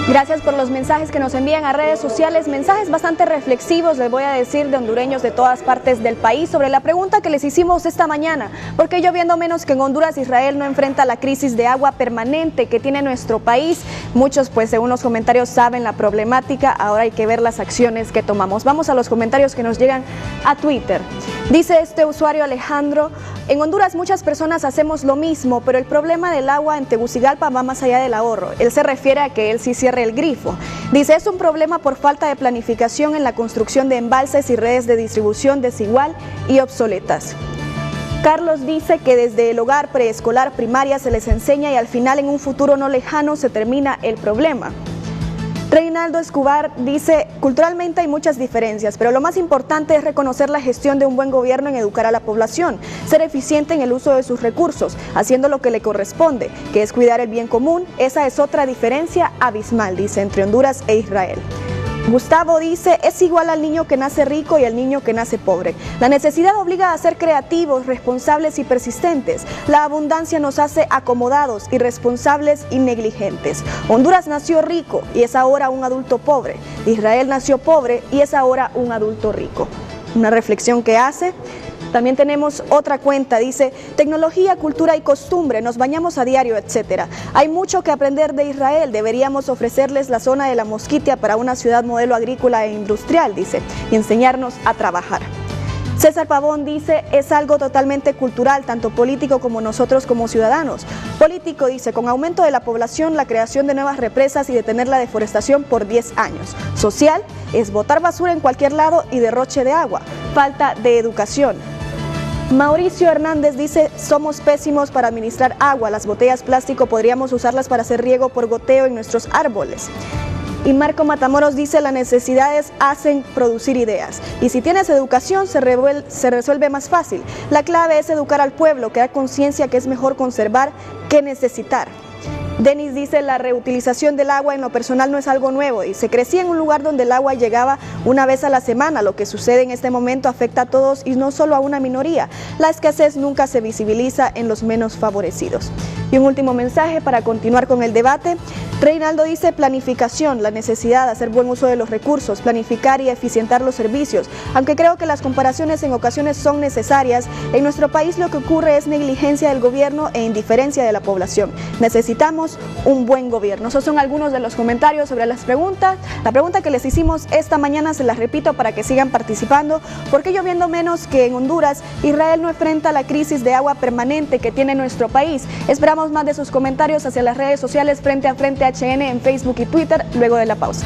Gracias por los mensajes que nos envían a redes sociales, mensajes bastante reflexivos, les voy a decir, de hondureños de todas partes del país, sobre la pregunta que les hicimos esta mañana: ¿por qué lloviendo menos que en Honduras, Israel no enfrenta la crisis de agua permanente que tiene nuestro país? Muchos, pues, según los comentarios, saben la problemática, ahora hay que ver las acciones que tomamos. Vamos a los comentarios que nos llegan a Twitter. Dice este usuario Alejandro: en Honduras muchas personas hacemos lo mismo, pero el problema del agua en Tegucigalpa va más allá del ahorro. Él se refiere a que él sí cierre el grifo. Dice, es un problema por falta de planificación en la construcción de embalses y redes de distribución desigual y obsoletas. Carlos dice que desde el hogar, preescolar, primaria se les enseña y al final en un futuro no lejano se termina el problema. Reinaldo Escobar dice, culturalmente hay muchas diferencias, pero lo más importante es reconocer la gestión de un buen gobierno en educar a la población, ser eficiente en el uso de sus recursos, haciendo lo que le corresponde, que es cuidar el bien común. Esa es otra diferencia abismal, dice, entre Honduras e Israel. Gustavo dice, es igual al niño que nace rico y al niño que nace pobre. La necesidad obliga a ser creativos, responsables y persistentes. La abundancia nos hace acomodados, irresponsables y negligentes. Honduras nació rico y es ahora un adulto pobre. Israel nació pobre y es ahora un adulto rico. Una reflexión que hace. También tenemos otra cuenta, dice, tecnología, cultura y costumbre, nos bañamos a diario, etcétera. Hay mucho que aprender de Israel, deberíamos ofrecerles la zona de la Mosquitia para una ciudad modelo agrícola e industrial, dice, y enseñarnos a trabajar. César Pavón dice, es algo totalmente cultural, tanto político como nosotros como ciudadanos. Político, dice, con aumento de la población, la creación de nuevas represas y detener la deforestación por 10 años. Social, es botar basura en cualquier lado y derroche de agua. Falta de educación. Mauricio Hernández dice, somos pésimos para administrar agua, las botellas plástico podríamos usarlas para hacer riego por goteo en nuestros árboles. Y Marco Matamoros dice, las necesidades hacen producir ideas, y si tienes educación se resuelve más fácil. La clave es educar al pueblo, crear conciencia que es mejor conservar que necesitar. Denis dice, la reutilización del agua en lo personal no es algo nuevo. Dice, crecí en un lugar donde el agua llegaba una vez a la semana. Lo que sucede en este momento afecta a todos y no solo a una minoría. La escasez nunca se visibiliza en los menos favorecidos. Y un último mensaje para continuar con el debate. Reinaldo dice, planificación, la necesidad de hacer buen uso de los recursos, planificar y eficientar los servicios. Aunque creo que las comparaciones en ocasiones son necesarias, en nuestro país lo que ocurre es negligencia del gobierno e indiferencia de la población. Necesitamos un buen gobierno. Esos son algunos de los comentarios sobre las preguntas. La pregunta que les hicimos esta mañana se las repito para que sigan participando. ¿Por qué lloviendo menos que en Honduras, Israel no enfrenta la crisis de agua permanente que tiene nuestro país? Esperamos más de sus comentarios hacia las redes sociales Frente a Frente HN en Facebook y Twitter luego de la pausa.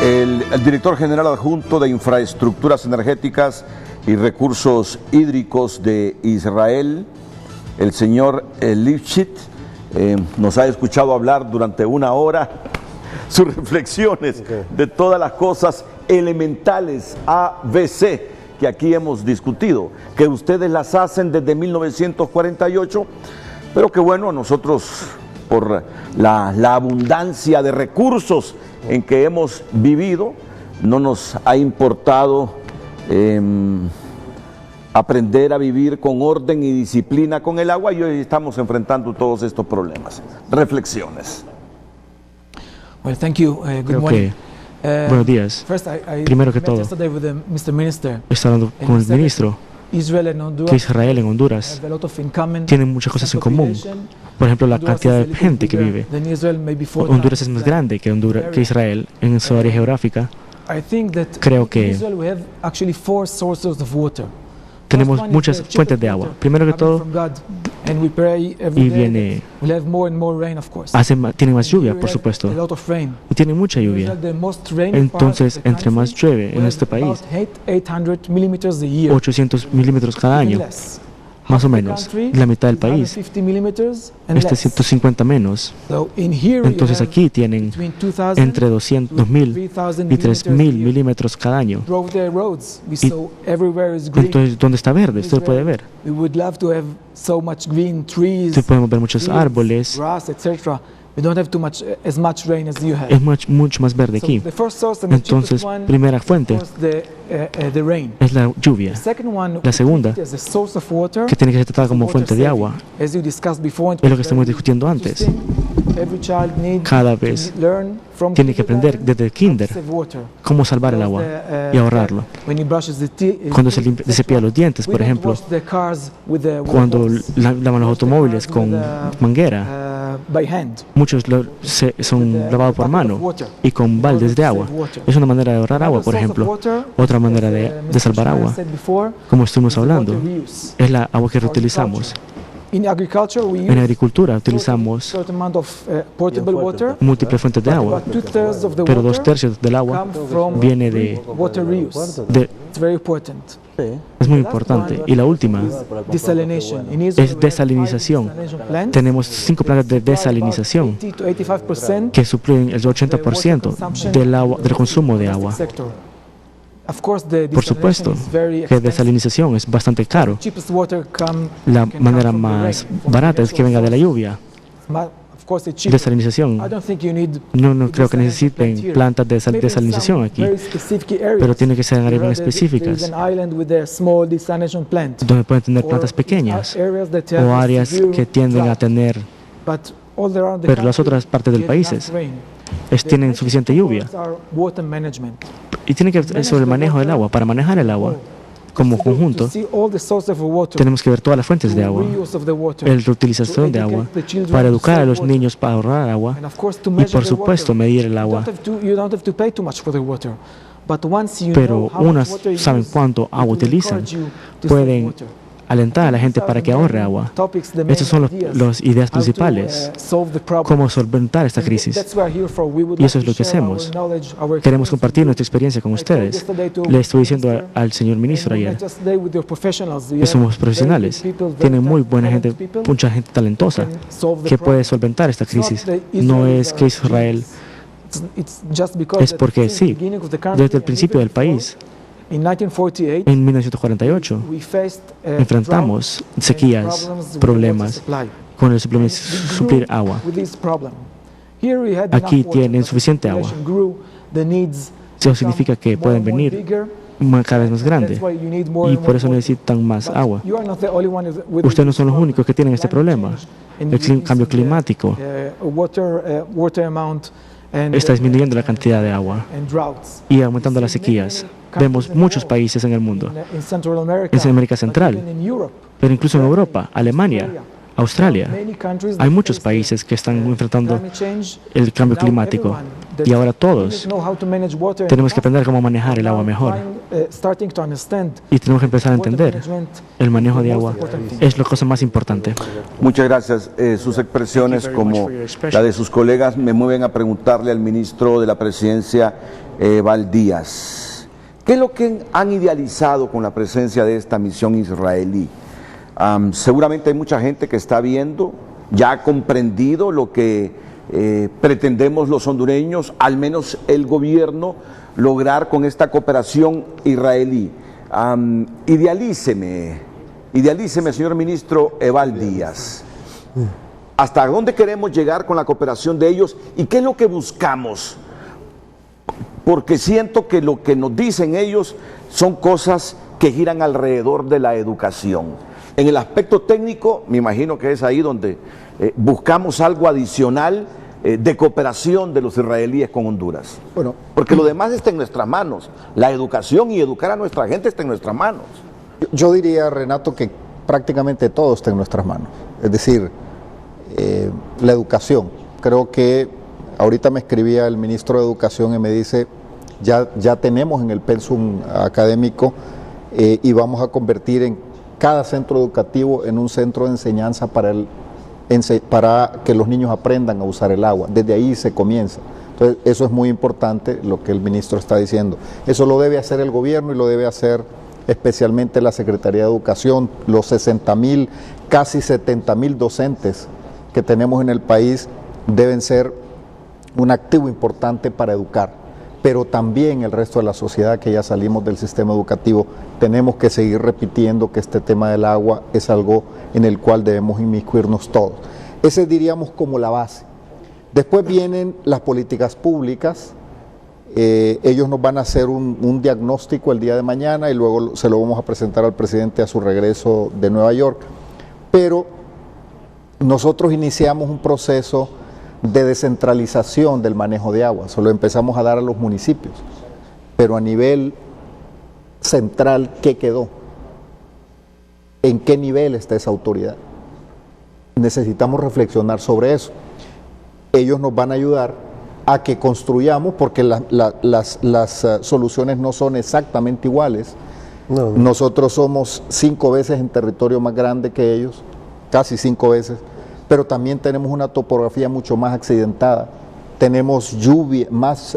El director general adjunto de Infraestructuras Energéticas y Recursos Hídricos de Israel, el señor Lifshitz, nos ha escuchado hablar durante una hora sus reflexiones de todas las cosas elementales ABC que aquí hemos discutido, que ustedes las hacen desde 1948, pero que bueno, a nosotros por la abundancia de recursos en que hemos vivido, no nos ha importado aprender a vivir con orden y disciplina con el agua, y hoy estamos enfrentando todos estos problemas. Reflexiones. Well, thank you. Good morning. Buenos días. Primero que todo, estoy hablando con el ministro que Israel en Honduras tienen muchas cosas en común. Por ejemplo, la cantidad de gente que vive. Honduras es más grande que Israel en su área geográfica. Creo que tenemos muchas fuentes de agua. Primero que todo, y viene, tienen más lluvia, por supuesto, y tienen mucha lluvia. Entonces, entre más llueve en este país, 800 milímetros cada año, más o menos, la mitad del país, 150 menos. Entonces aquí tienen entre 200.000 y 3.000 milímetros cada año. Entonces, ¿dónde está verde? Usted puede ver. Usted podemos ver muchos árboles. Es mucho más verde aquí. Entonces, primera fuente es la lluvia. La segunda, que tiene que ser tratada como fuente de agua, es lo que estamos discutiendo antes. Cada vez tiene que aprender desde el kinder cómo salvar el agua y ahorrarlo. Cuando se cepilla los dientes, por ejemplo, cuando lavan los automóviles con manguera, muchos son lavados por mano y con baldes de agua. Es una manera de ahorrar agua, por ejemplo. Otra manera de salvar agua, como estuvimos hablando, es la agua que reutilizamos. En agricultura utilizamos múltiples fuentes de agua, pero 2/3 del agua viene de es muy importante. Y la última es desalinización. Tenemos 5 plantas de desalinización que suplen el 80% del consumo de agua. Por supuesto que desalinización es bastante caro. La manera más barata es que venga de la lluvia. Desalinización. No creo que necesiten plantas de desalinización aquí, pero tiene que ser en áreas bien específicas, donde pueden tener plantas pequeñas o áreas que tienden a tener, pero las otras partes del país tienen suficiente lluvia. Y tiene que ver sobre el manejo del agua. Para manejar el agua como conjunto, tenemos que ver todas las fuentes de agua, la reutilización de agua, para educar a los niños para ahorrar agua y, por supuesto, medir el agua. Pero unas saben cuánto agua utilizan, pueden alentar a la gente para que ahorre agua. Estas son las ideas principales, cómo solventar esta crisis. Y eso es lo que hacemos. Queremos compartir nuestra experiencia con ustedes. Le estoy diciendo al señor ministro ayer que somos profesionales. Tienen muy buena gente, mucha gente talentosa que puede solventar esta crisis. No es que Israel, es porque sí, desde el principio del país, en 1948, enfrentamos sequías, problemas con el suplir agua. Aquí tienen suficiente agua. Eso significa que pueden venir cada vez más grandes y por eso necesitan más agua. Ustedes no son los únicos que tienen este problema. El cambio climático está disminuyendo la cantidad de agua y aumentando las sequías. Vemos muchos países en el mundo, en América Central, pero incluso en Europa, Alemania, Australia. Hay muchos países que están enfrentando el cambio climático y ahora todos tenemos que aprender cómo manejar el agua mejor y tenemos que empezar a entender el manejo de agua es la cosa más importante. Muchas gracias. Sus expresiones, como la de sus colegas, me mueven a preguntarle al ministro de la Presidencia, Eval Díaz, ¿qué es lo que han idealizado con la presencia de esta misión israelí? Seguramente hay mucha gente que está viendo, ya ha comprendido lo que pretendemos los hondureños, al menos el gobierno, lograr con esta cooperación israelí. Idealíceme, señor ministro Eval Díaz. ¿Hasta dónde queremos llegar con la cooperación de ellos y qué es lo que buscamos? Porque siento que lo que nos dicen ellos son cosas que giran alrededor de la educación. En el aspecto técnico, me imagino que es ahí donde buscamos algo adicional de cooperación de los israelíes con Honduras. Bueno, porque lo demás está en nuestras manos. La educación y educar a nuestra gente está en nuestras manos. Yo diría, Renato, que prácticamente todo está en nuestras manos. Es decir, la educación. Creo que ahorita me escribía el ministro de Educación y me dice, ya tenemos en el pensum académico y vamos a convertir en cada centro educativo en un centro de enseñanza para que los niños aprendan a usar el agua. Desde ahí se comienza. Entonces, eso es muy importante lo que el ministro está diciendo. Eso lo debe hacer el gobierno y lo debe hacer especialmente la Secretaría de Educación. Los 60.000, casi 70.000 docentes que tenemos en el país deben ser un activo importante para educar. Pero también el resto de la sociedad, que ya salimos del sistema educativo, tenemos que seguir repitiendo que este tema del agua es algo en el cual debemos inmiscuirnos todos. Ese diríamos como la base. Después vienen las políticas públicas. Ellos nos van a hacer un diagnóstico el día de mañana y luego se lo vamos a presentar al presidente a su regreso de Nueva York. Pero nosotros iniciamos un proceso de descentralización del manejo de agua. Se lo empezamos a dar a los municipios, pero a nivel central, ¿qué quedó? ¿En qué nivel está esa autoridad? Necesitamos reflexionar sobre eso. Ellos nos van a ayudar a que construyamos, porque las soluciones no son exactamente iguales. No. Nosotros somos 5 veces en territorio más grande que ellos, casi 5 veces, pero también tenemos una topografía mucho más accidentada. Tenemos más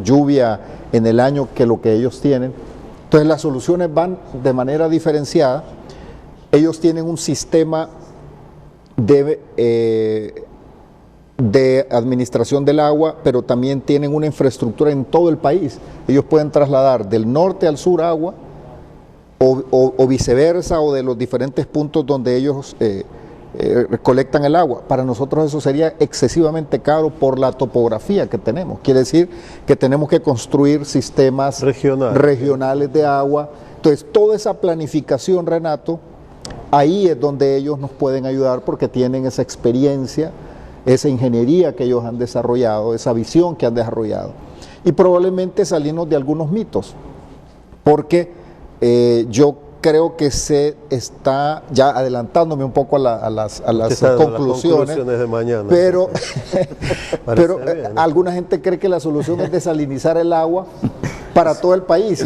lluvia en el año que lo que ellos tienen. Entonces las soluciones van de manera diferenciada. Ellos tienen un sistema de administración del agua, pero también tienen una infraestructura en todo el país. Ellos pueden trasladar del norte al sur agua o viceversa, o de los diferentes puntos donde ellos recolectan el agua. Para nosotros eso sería excesivamente caro por la topografía que tenemos. Quiere decir que tenemos que construir sistemas regionales de agua. Entonces, toda esa planificación, Renato, ahí es donde ellos nos pueden ayudar, porque tienen esa experiencia, esa ingeniería que ellos han desarrollado, esa visión que han desarrollado. Y probablemente salirnos de algunos mitos, porque yo creo que se está ya adelantándome un poco a las conclusiones de mañana. Pero alguna gente cree que la solución es desalinizar el agua para todo el país,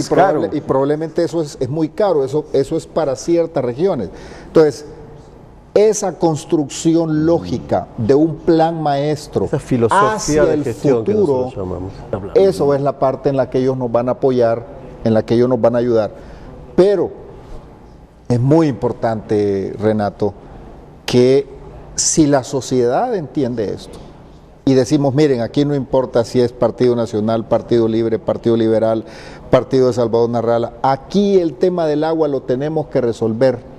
y probablemente eso es muy caro. Eso es para ciertas regiones. Entonces, esa construcción lógica de un plan maestro, esa filosofía hacia de gestión el futuro, que nosotros llamamos. Eso es la parte en la que ellos nos van a apoyar, en la que ellos nos van a ayudar. Pero es muy importante, Renato, que si la sociedad entiende esto y decimos, miren, aquí no importa si es Partido Nacional, Partido Libre, Partido Liberal, Partido de Salvador Narrala, aquí el tema del agua lo tenemos que resolver,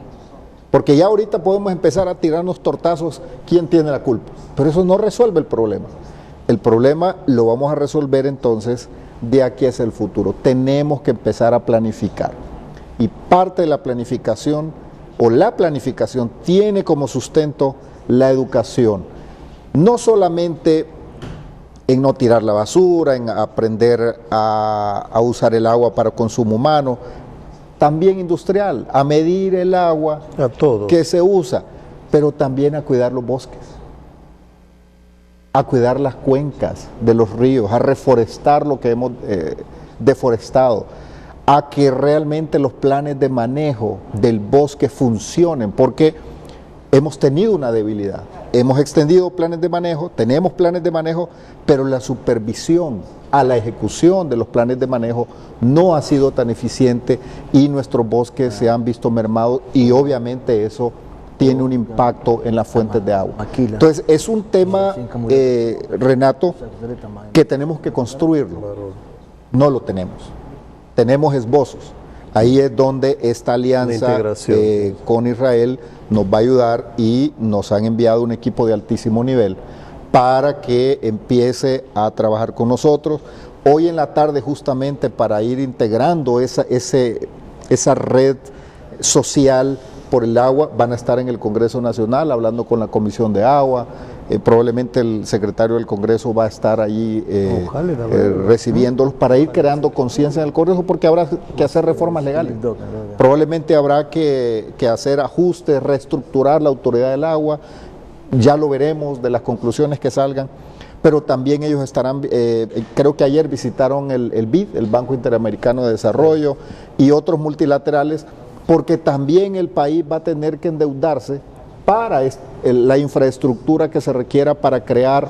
porque ya ahorita podemos empezar a tirarnos tortazos, ¿quién tiene la culpa? Pero eso no resuelve el problema. El problema lo vamos a resolver entonces de aquí hacia el futuro. Tenemos que empezar a planificar. Y parte de la planificación, o la planificación, tiene como sustento la educación. No solamente en no tirar la basura, en aprender a usar el agua para consumo humano, también industrial, a medir el agua que se usa, pero también a cuidar los bosques, a cuidar las cuencas de los ríos, a reforestar lo que hemos deforestado, a que realmente los planes de manejo del bosque funcionen, porque hemos tenido una debilidad. Hemos extendido planes de manejo, tenemos planes de manejo, pero la supervisión a la ejecución de los planes de manejo no ha sido tan eficiente y nuestros bosques se han visto mermados, y obviamente eso tiene un impacto en las fuentes de agua. Entonces es un tema, Renato, que tenemos que construirlo. No lo tenemos. Tenemos esbozos. Ahí es donde esta alianza con Israel nos va a ayudar, y nos han enviado un equipo de altísimo nivel para que empiece a trabajar con nosotros. Hoy en la tarde, justamente para ir integrando esa red social por el agua, van a estar en el Congreso Nacional hablando con la Comisión de Agua. Probablemente el secretario del Congreso va a estar allí recibiéndolos para ir creando conciencia en el Congreso, porque habrá que hacer reformas legales. Probablemente habrá que hacer ajustes, reestructurar la autoridad del agua. Ya lo veremos de las conclusiones que salgan. pero también ellos estarán, creo que ayer visitaron el BID, el Banco Interamericano de Desarrollo, y otros multilaterales, porque también el país va a tener que endeudarse para la infraestructura que se requiera para crear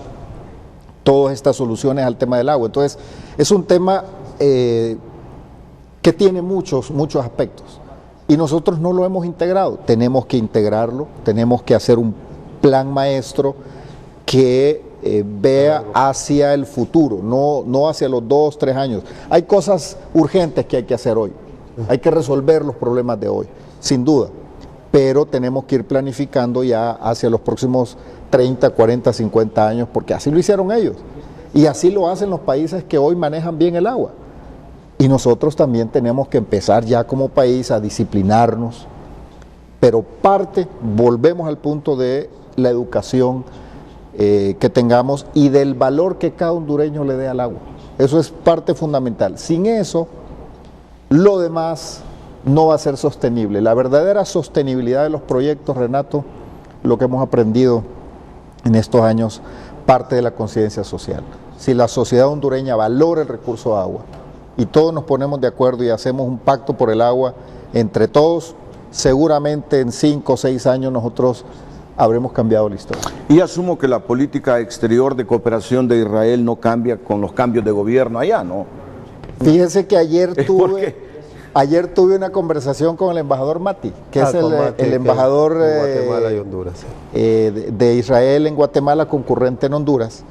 todas estas soluciones al tema del agua. Entonces, es un tema que tiene muchos aspectos, y nosotros no lo hemos integrado. Tenemos que integrarlo, tenemos que hacer un plan maestro que vea hacia el futuro, no hacia los 2, 3 años. Hay cosas urgentes que hay que hacer hoy, hay que resolver los problemas de hoy, sin duda, pero tenemos que ir planificando ya hacia los próximos 30, 40, 50 años, porque así lo hicieron ellos, y así lo hacen los países que hoy manejan bien el agua. Y nosotros también tenemos que empezar ya como país a disciplinarnos, pero volvemos al punto de la educación que tengamos y del valor que cada hondureño le dé al agua. Eso es parte fundamental. Sin eso, lo demás no va a ser sostenible. La verdadera sostenibilidad de los proyectos, Renato, lo que hemos aprendido en estos años, parte de la conciencia social. Si la sociedad hondureña valora el recurso agua y todos nos ponemos de acuerdo y hacemos un pacto por el agua entre todos, seguramente en 5 o 6 años nosotros habremos cambiado la historia. Y asumo que la política exterior de cooperación de Israel no cambia con los cambios de gobierno allá, ¿no? Fíjese que ayer tuve una conversación con el embajador Mati, que es el embajador de Guatemala y Honduras, de Israel en Guatemala, concurrente en Honduras.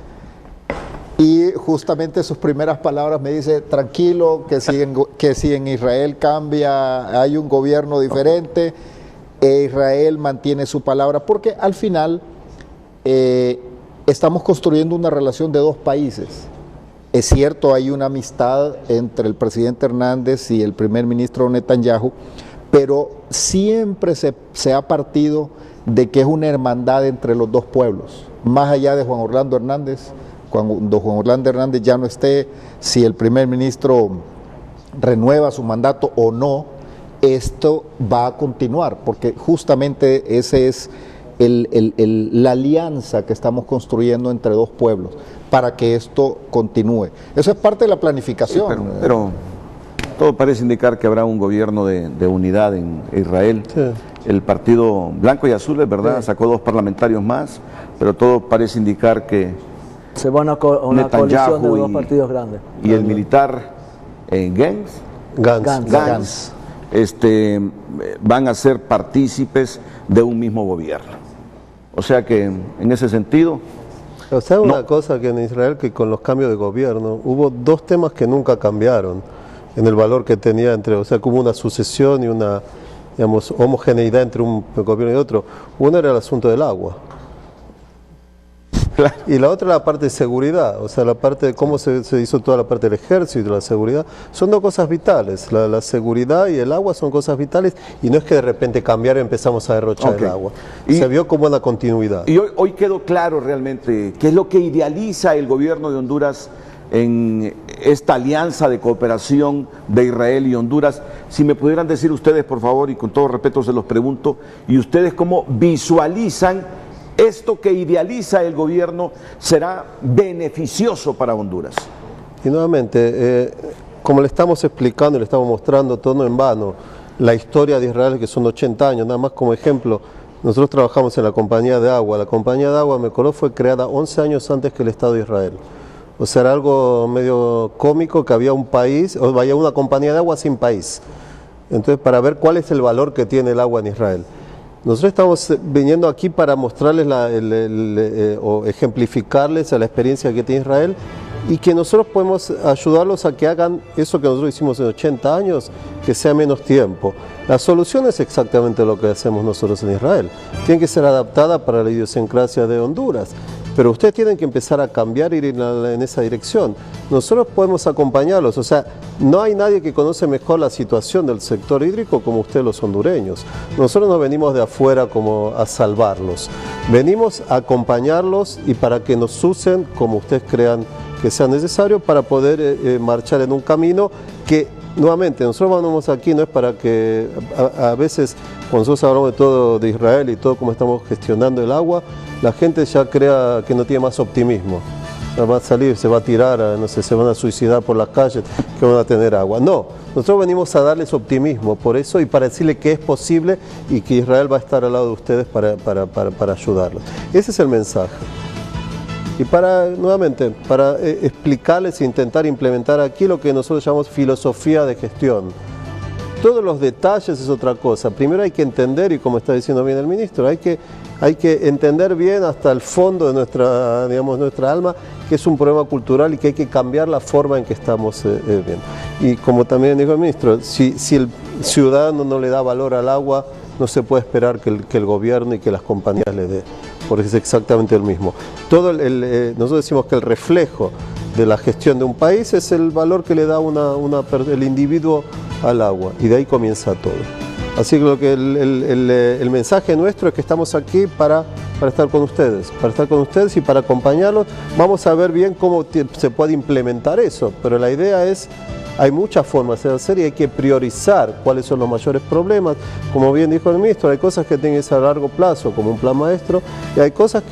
Y justamente sus primeras palabras me dice: tranquilo, que si en Israel cambia, hay un gobierno diferente, Israel mantiene su palabra, porque al final estamos construyendo una relación de 2 países. Es cierto, hay una amistad entre el presidente Hernández y el primer ministro Netanyahu, pero siempre se ha partido de que es una hermandad entre los 2 pueblos, más allá de Juan Orlando Hernández. Cuando Juan Orlando Hernández ya no esté, si el primer ministro renueva su mandato o no, esto va a continuar, porque justamente ese es la alianza que estamos construyendo entre 2 pueblos, para que esto continúe. Eso es parte de la planificación. Sí, pero todo parece indicar que habrá un gobierno de unidad en Israel. Sí. El partido blanco y azul, es verdad, sí, sacó 2 parlamentarios más, pero todo parece indicar que se van a una coalición de 2 partidos grandes. Y el militar Gantz van a ser partícipes de un mismo gobierno. O sea que en ese sentido... O sea, una cosa que en Israel, que con los cambios de gobierno, hubo 2 temas que nunca cambiaron en el valor que tenía o sea, que hubo una sucesión y una, digamos, homogeneidad entre un gobierno y otro. Uno era el asunto del agua. Claro. Y la otra la parte de seguridad, o sea, la parte de cómo se hizo toda la parte del ejército y de la seguridad. Son 2 cosas vitales, la seguridad y el agua son cosas vitales, y no es que de repente cambiar y empezamos a derrochar el agua. Se vio como una continuidad. Y hoy quedó claro realmente qué es lo que idealiza el gobierno de Honduras en esta alianza de cooperación de Israel y Honduras. Si me pudieran decir ustedes, por favor, y con todo respeto se los pregunto, y ustedes cómo visualizan esto que idealiza el gobierno será beneficioso para Honduras. Y nuevamente, como le estamos explicando y le estamos mostrando, todo no en vano, la historia de Israel, que son 80 años, nada más como ejemplo, nosotros trabajamos en la compañía de agua. La compañía de agua Mecoló fue creada 11 años antes que el Estado de Israel. O sea, era algo medio cómico que había un país, o vaya una compañía de agua sin país. Entonces, para ver cuál es el valor que tiene el agua en Israel. Nosotros estamos viniendo aquí para mostrarles o ejemplificarles a la experiencia que tiene Israel, y que nosotros podemos ayudarlos a que hagan eso que nosotros hicimos en 80 años, que sea menos tiempo. La solución es exactamente lo que hacemos nosotros en Israel. Tiene que ser adaptada para la idiosincrasia de Honduras, pero ustedes tienen que empezar a cambiar e ir en esa dirección. Nosotros podemos acompañarlos, o sea, no hay nadie que conoce mejor la situación del sector hídrico como ustedes los hondureños. Nosotros no venimos de afuera como a salvarlos, venimos a acompañarlos y para que nos usen como ustedes crean que sea necesario para poder marchar en un camino que, nuevamente, nosotros vamos aquí no es para que a veces cuando nosotros hablamos de todo de Israel y todo cómo estamos gestionando el agua, la gente ya crea que no tiene más optimismo. va a salir, se va a tirar, no sé, se van a suicidar por las calles, que van a tener agua. No, nosotros venimos a darles optimismo por eso y para decirle que es posible y que Israel va a estar al lado de ustedes para ayudarlos. Ese es el mensaje. Y nuevamente, para explicarles e intentar implementar aquí lo que nosotros llamamos filosofía de gestión. Todos los detalles es otra cosa. Primero hay que entender, y como está diciendo bien el ministro, hay que entender bien hasta el fondo de nuestra alma que es un problema cultural y que hay que cambiar la forma en que estamos viendo. Y como también dijo el ministro, si el ciudadano no le da valor al agua, no se puede esperar que el gobierno y que las compañías le den, porque es exactamente el mismo. Nosotros decimos que el reflejo de la gestión de un país es el valor que le da el individuo al agua, y de ahí comienza todo. Así que el mensaje nuestro es que estamos aquí para estar con ustedes, y para acompañarlos. Vamos a ver bien cómo se puede implementar eso, pero la idea es, hay muchas formas de hacer y hay que priorizar cuáles son los mayores problemas. Como bien dijo el ministro, hay cosas que tienen que ser a largo plazo, como un plan maestro, y hay cosas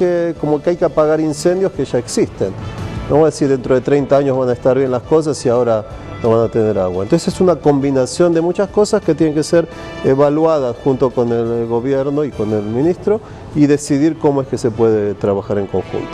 como que hay que apagar incendios que ya existen. No voy a decir dentro de 30 años van a estar bien las cosas y ahora no van a tener agua. Entonces es una combinación de muchas cosas que tienen que ser evaluadas junto con el gobierno y con el ministro y decidir cómo es que se puede trabajar en conjunto.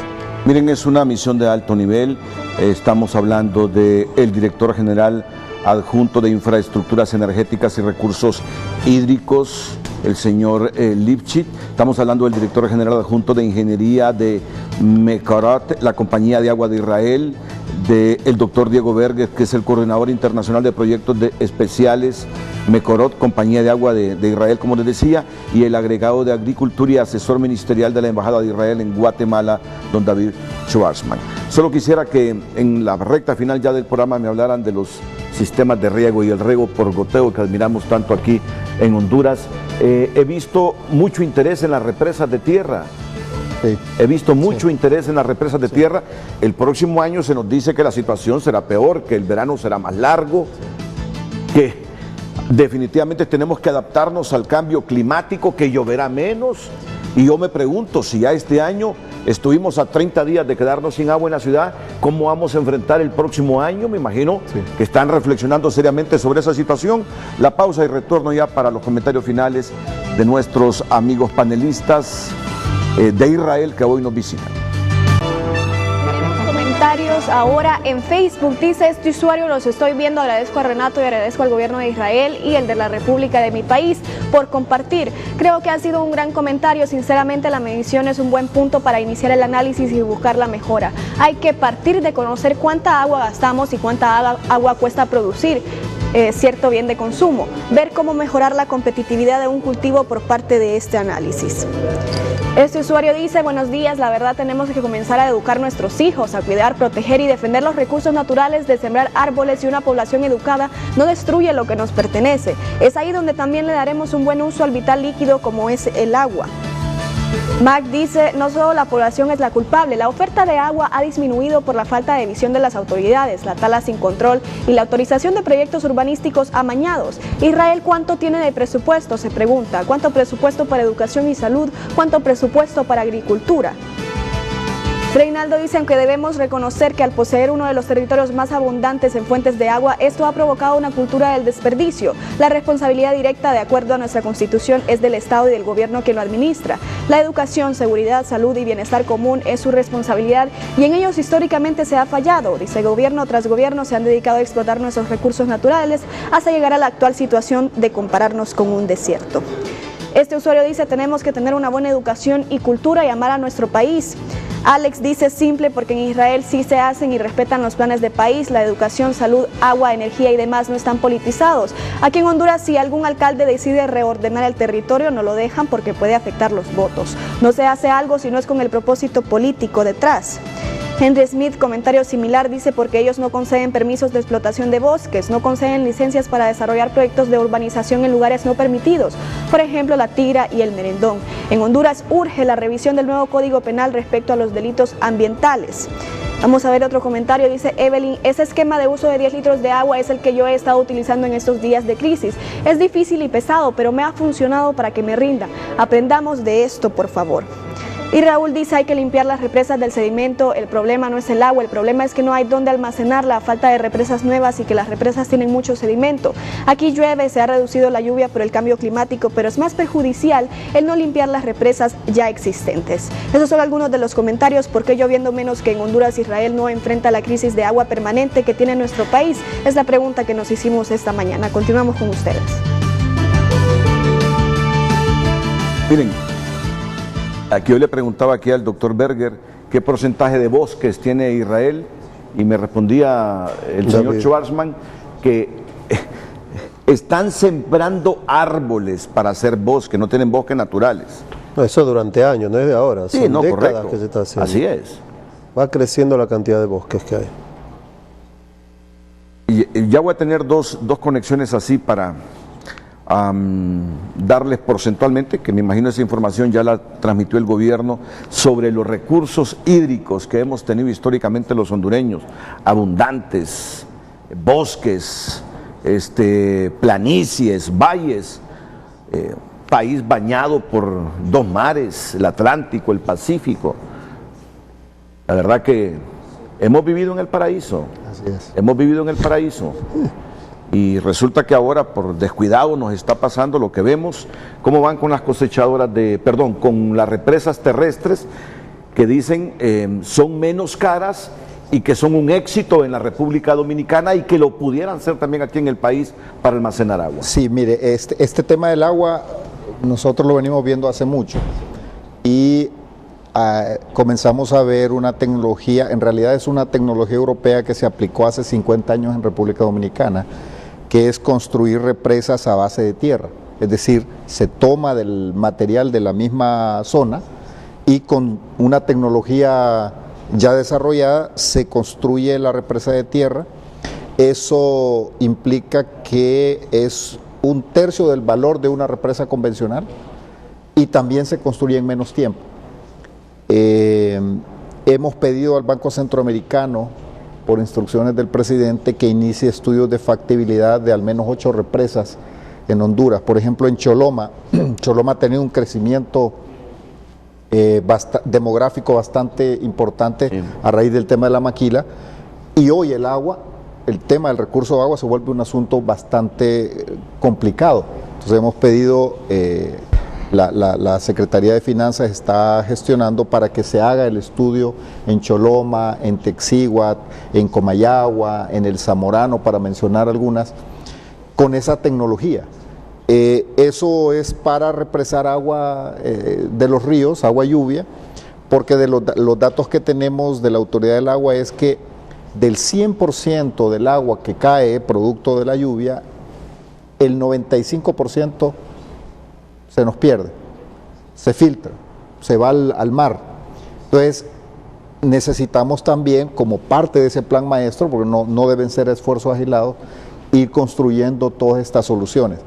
Miren, es una misión de alto nivel. Estamos hablando del director general adjunto de Infraestructuras Energéticas y Recursos Hídricos, el señor Lipschitz. Estamos hablando del director general adjunto de Ingeniería de Mekorot, la compañía de agua de Israel, del doctor Diego Verges, que es el coordinador internacional de proyectos especiales Mekorot, compañía de agua de Israel, como les decía, y el agregado de Agricultura y asesor ministerial de la Embajada de Israel en Guatemala, don David Schwarzman. Solo quisiera que en la recta final ya del programa me hablaran de los sistemas de riego y el riego por goteo que admiramos tanto aquí en Honduras. He visto mucho interés en las represas de tierra. Sí. He visto mucho interés en las represas de tierra. El próximo año se nos dice que la situación será peor, que el verano será más largo, que definitivamente tenemos que adaptarnos al cambio climático, que lloverá menos. Y yo me pregunto, si ya este año estuvimos a 30 días de quedarnos sin agua en la ciudad, ¿cómo vamos a enfrentar el próximo año? Me imagino que están reflexionando seriamente sobre esa situación. La pausa y retorno ya para los comentarios finales de nuestros amigos panelistas de Israel que hoy nos visitan. Comentarios ahora en Facebook. Dice este usuario: los estoy viendo, agradezco a Renato y agradezco al gobierno de Israel y el de la República de mi país por compartir. Creo que ha sido un gran comentario. Sinceramente, la medición es un buen punto para iniciar el análisis y buscar la mejora. Hay que partir de conocer cuánta agua gastamos y cuánta agua cuesta producir cierto bien de consumo, ver cómo mejorar la competitividad de un cultivo por parte de este análisis. Este usuario dice: buenos días, la verdad tenemos que comenzar a educar a nuestros hijos, a cuidar, proteger y defender los recursos naturales, de sembrar árboles, y una población educada no destruye lo que nos pertenece. Es ahí donde también le daremos un buen uso al vital líquido como es el agua. Mac dice: no solo la población es la culpable, la oferta de agua ha disminuido por la falta de visión de las autoridades, la tala sin control y la autorización de proyectos urbanísticos amañados. Israel, ¿cuánto tiene de presupuesto?, se pregunta. ¿Cuánto presupuesto para educación y salud? ¿Cuánto presupuesto para agricultura? Reinaldo dice: aunque debemos reconocer que al poseer uno de los territorios más abundantes en fuentes de agua, esto ha provocado una cultura del desperdicio. La responsabilidad directa, de acuerdo a nuestra Constitución, es del Estado y del gobierno que lo administra. La educación, seguridad, salud y bienestar común es su responsabilidad y en ellos históricamente se ha fallado. Dice: gobierno tras gobierno se han dedicado a explotar nuestros recursos naturales hasta llegar a la actual situación de compararnos con un desierto. Este usuario dice: tenemos que tener una buena educación y cultura y amar a nuestro país. Alex dice: simple, porque en Israel sí se hacen y respetan los planes de país, la educación, salud, agua, energía y demás no están politizados. Aquí en Honduras, si algún alcalde decide reordenar el territorio, no lo dejan porque puede afectar los votos. No se hace algo si no es con el propósito político detrás. Henry Smith, comentario similar, dice: porque ellos no conceden permisos de explotación de bosques, no conceden licencias para desarrollar proyectos de urbanización en lugares no permitidos, por ejemplo la Tigra y el Merendón. En Honduras urge la revisión del nuevo Código Penal respecto a los delitos ambientales. Vamos a ver otro comentario, dice Evelyn: ese esquema de uso de 10 litros de agua es el que yo he estado utilizando en estos días de crisis. Es difícil y pesado, pero me ha funcionado para que me rinda. Aprendamos de esto, por favor. Y Raúl dice hay que limpiar las represas del sedimento, el problema no es el agua, el problema es que no hay dónde almacenarla, falta de represas nuevas y que las represas tienen mucho sedimento. Aquí llueve, se ha reducido la lluvia por el cambio climático, pero es más perjudicial el no limpiar las represas ya existentes. Esos son algunos de los comentarios. ¿Por qué lloviendo menos que en Honduras Israel no enfrenta la crisis de agua permanente que tiene nuestro país? Es la pregunta que nos hicimos esta mañana. Continuamos con ustedes. Miren, aquí yo le preguntaba aquí al doctor Berger qué porcentaje de bosques tiene Israel y me respondía el señor Schwarzman que están sembrando árboles para hacer bosques, no tienen bosques naturales. No, eso durante años, no es de ahora, sí, son no, décadas correcto. Que se está haciendo. Así es. Va creciendo la cantidad de bosques que hay. Y ya voy a tener dos conexiones así para darles porcentualmente, que me imagino esa información ya la transmitió el gobierno, sobre los recursos hídricos que hemos tenido históricamente los hondureños, abundantes, bosques, planicies, valles, país bañado por dos mares, el Atlántico, el Pacífico. La verdad que hemos vivido en el paraíso. Así es. Hemos vivido en el paraíso. Y resulta que ahora por descuidado nos está pasando lo que vemos, cómo van con las cosechadoras con las represas terrestres que dicen son menos caras y que son un éxito en la República Dominicana y que lo pudieran ser también aquí en el país para almacenar agua. Sí, mire, este tema del agua nosotros lo venimos viendo hace mucho y comenzamos a ver una tecnología, en realidad es una tecnología europea que se aplicó hace 50 años en República Dominicana, que es construir represas a base de tierra, es decir, se toma del material de la misma zona y con una tecnología ya desarrollada se construye la represa de tierra. Eso implica que es 1/3 del valor de una represa convencional y también se construye en menos tiempo. Hemos pedido al Banco Centroamericano, por instrucciones del presidente, que inicie estudios de factibilidad de al menos 8 represas en Honduras. Por ejemplo, en Choloma, Choloma ha tenido un crecimiento demográfico bastante importante a raíz del tema de la maquila, y hoy el tema del recurso de agua se vuelve un asunto bastante complicado. Entonces hemos pedido, la Secretaría de Finanzas está gestionando para que se haga el estudio en Choloma, en Texíhuatl, en Comayagua, en el Zamorano, para mencionar algunas, con esa tecnología. Eso es para represar agua de los ríos, agua lluvia, porque de los datos que tenemos de la Autoridad del Agua es que del 100% del agua que cae producto de la lluvia, el 95% se nos pierde, se filtra, se va al mar. Entonces necesitamos también, como parte de ese plan maestro, porque no deben ser esfuerzos aislados, ir construyendo todas estas soluciones.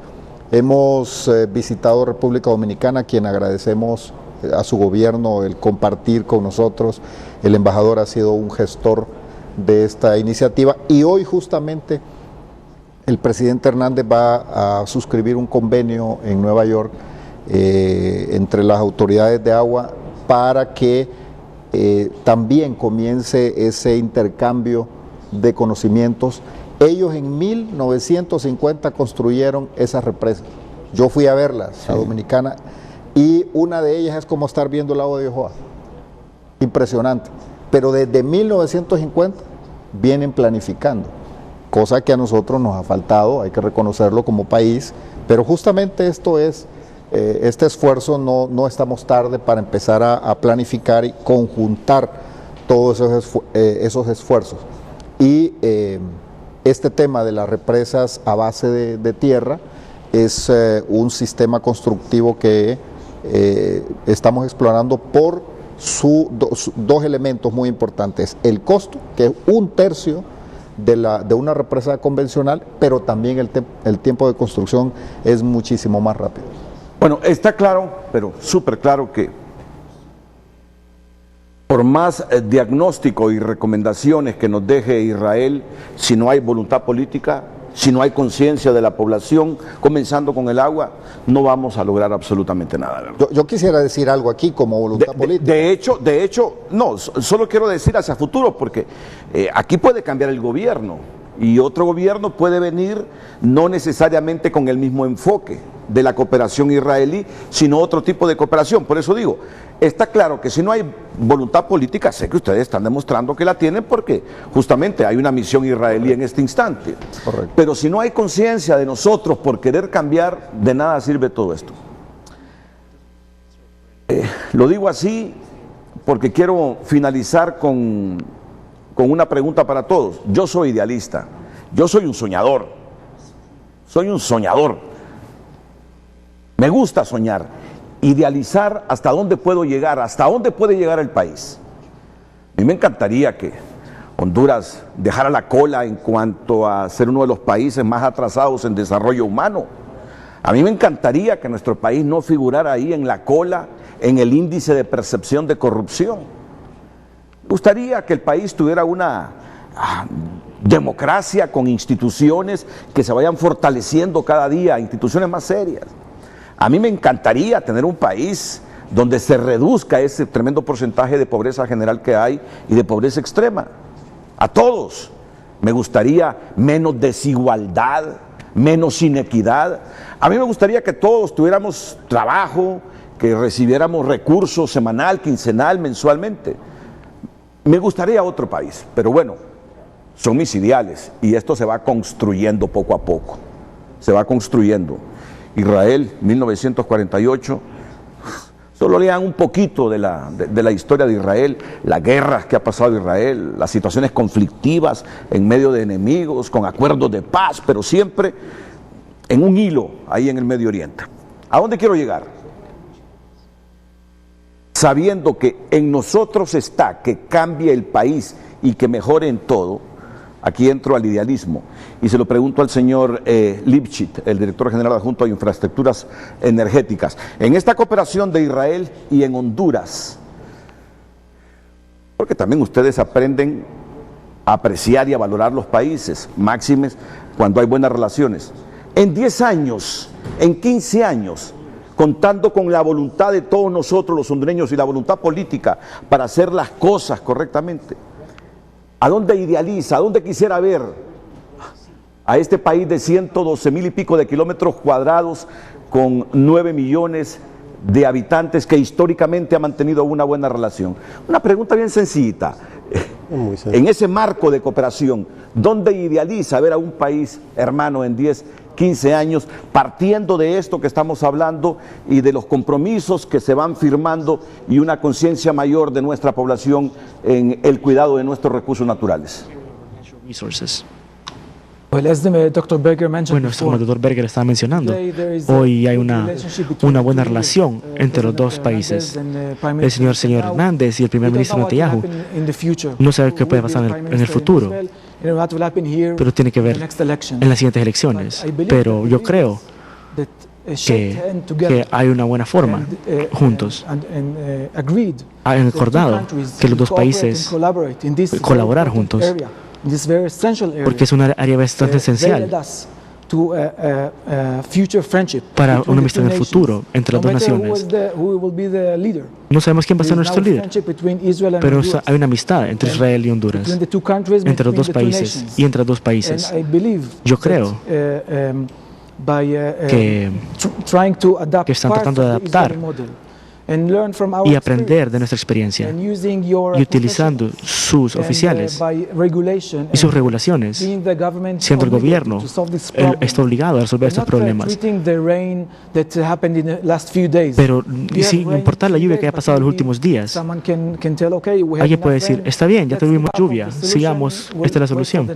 Hemos visitado República Dominicana, a quien agradecemos a su gobierno el compartir con nosotros. El embajador ha sido un gestor de esta iniciativa y hoy justamente el presidente Hernández va a suscribir un convenio en Nueva York entre las autoridades de agua para que también comience ese intercambio de conocimientos. Ellos en 1950 construyeron esas represas. Yo fui a verlas, a Dominicana, y una de ellas es como estar viendo el lago de Ojoa. Impresionante. Pero desde 1950 vienen planificando, cosa que a nosotros nos ha faltado, hay que reconocerlo como país, pero justamente esto es, este esfuerzo no estamos tarde para empezar a planificar y conjuntar todos esos esfuerzos. Y este tema de las represas a base de tierra es un sistema constructivo que estamos explorando por dos elementos muy importantes: el costo, que es 1/3 de una represa convencional, pero también el tiempo de construcción es muchísimo más rápido. Bueno, está claro, pero súper claro, que por más diagnóstico y recomendaciones que nos deje Israel, si no hay voluntad política, si no hay conciencia de la población, comenzando con el agua, no vamos a lograr absolutamente nada. Yo quisiera decir algo aquí como voluntad política. De hecho, no, solo quiero decir hacia futuro, porque aquí puede cambiar el gobierno y otro gobierno puede venir no necesariamente con el mismo enfoque de la cooperación israelí, sino otro tipo de cooperación. Por eso digo, está claro que si no hay voluntad política, sé que ustedes están demostrando que la tienen porque justamente hay una misión israelí en este instante. Correcto. Pero si no hay conciencia de nosotros por querer cambiar, de nada sirve todo esto. Lo digo así porque quiero finalizar con una pregunta para todos. Yo soy idealista, yo soy un soñador, me gusta soñar, idealizar hasta dónde puedo llegar, hasta dónde puede llegar el país. A mí me encantaría que Honduras dejara la cola en cuanto a ser uno de los países más atrasados en desarrollo humano. A mí me encantaría que nuestro país no figurara ahí en la cola en el índice de percepción de corrupción. Me gustaría que el país tuviera una democracia con instituciones que se vayan fortaleciendo cada día, instituciones más serias. A mí me encantaría tener un país donde se reduzca ese tremendo porcentaje de pobreza general que hay y de pobreza extrema. A todos. Me gustaría menos desigualdad, menos inequidad. A mí me gustaría que todos tuviéramos trabajo, que recibiéramos recursos semanal, quincenal, mensualmente. Me gustaría otro país, pero bueno, son mis ideales y esto se va construyendo poco a poco. Se va construyendo. Israel, 1948, solo lean un poquito de la historia de Israel, las guerras que ha pasado Israel, las situaciones conflictivas en medio de enemigos, con acuerdos de paz, pero siempre en un hilo ahí en el Medio Oriente. ¿A dónde quiero llegar? Sabiendo que en nosotros está que cambie el país y que mejore en todo. Aquí entro al idealismo y se lo pregunto al señor Lipschitz, el director general adjunto de Infraestructuras Energéticas. En esta cooperación de Israel y en Honduras, porque también ustedes aprenden a apreciar y a valorar los países, máximes cuando hay buenas relaciones. En 10 años, en 15 años, contando con la voluntad de todos nosotros los hondureños y la voluntad política para hacer las cosas correctamente, ¿a dónde idealiza, a dónde quisiera ver a este país de 112,000 y pico de kilómetros cuadrados con 9 millones de habitantes que históricamente ha mantenido una buena relación? Una pregunta bien sencillita. En ese marco de cooperación, ¿dónde idealiza ver a un país hermano en 10, 15 años, partiendo de esto que estamos hablando y de los compromisos que se van firmando y una conciencia mayor de nuestra población en el cuidado de nuestros recursos naturales? Well, as Dr. Berger mentioned Bueno, como el doctor Berger estaba mencionando, hoy hay una buena relación entre los dos países. El señor Hernández y el primer ministro Netanyahu no sabe qué puede pasar en el futuro, pero tiene que ver en las siguientes elecciones. Pero yo creo que hay una buena forma juntos. Han acordado que los dos países colaborar juntos, porque es una área bastante esencial para una amistad en el futuro entre las dos naciones. No sabemos quién va a ser nuestro líder, pero hay una amistad entre Israel y Honduras, entre los dos países y entre los dos países. Yo creo que están tratando de adaptar y aprender de nuestra experiencia y utilizando sus oficiales y sus regulaciones, siendo el gobierno está obligado a resolver estos problemas. Pero sin importar la lluvia que haya pasado en los últimos días, alguien puede decir, está bien, ya tuvimos lluvia, sigamos, esta es la solución,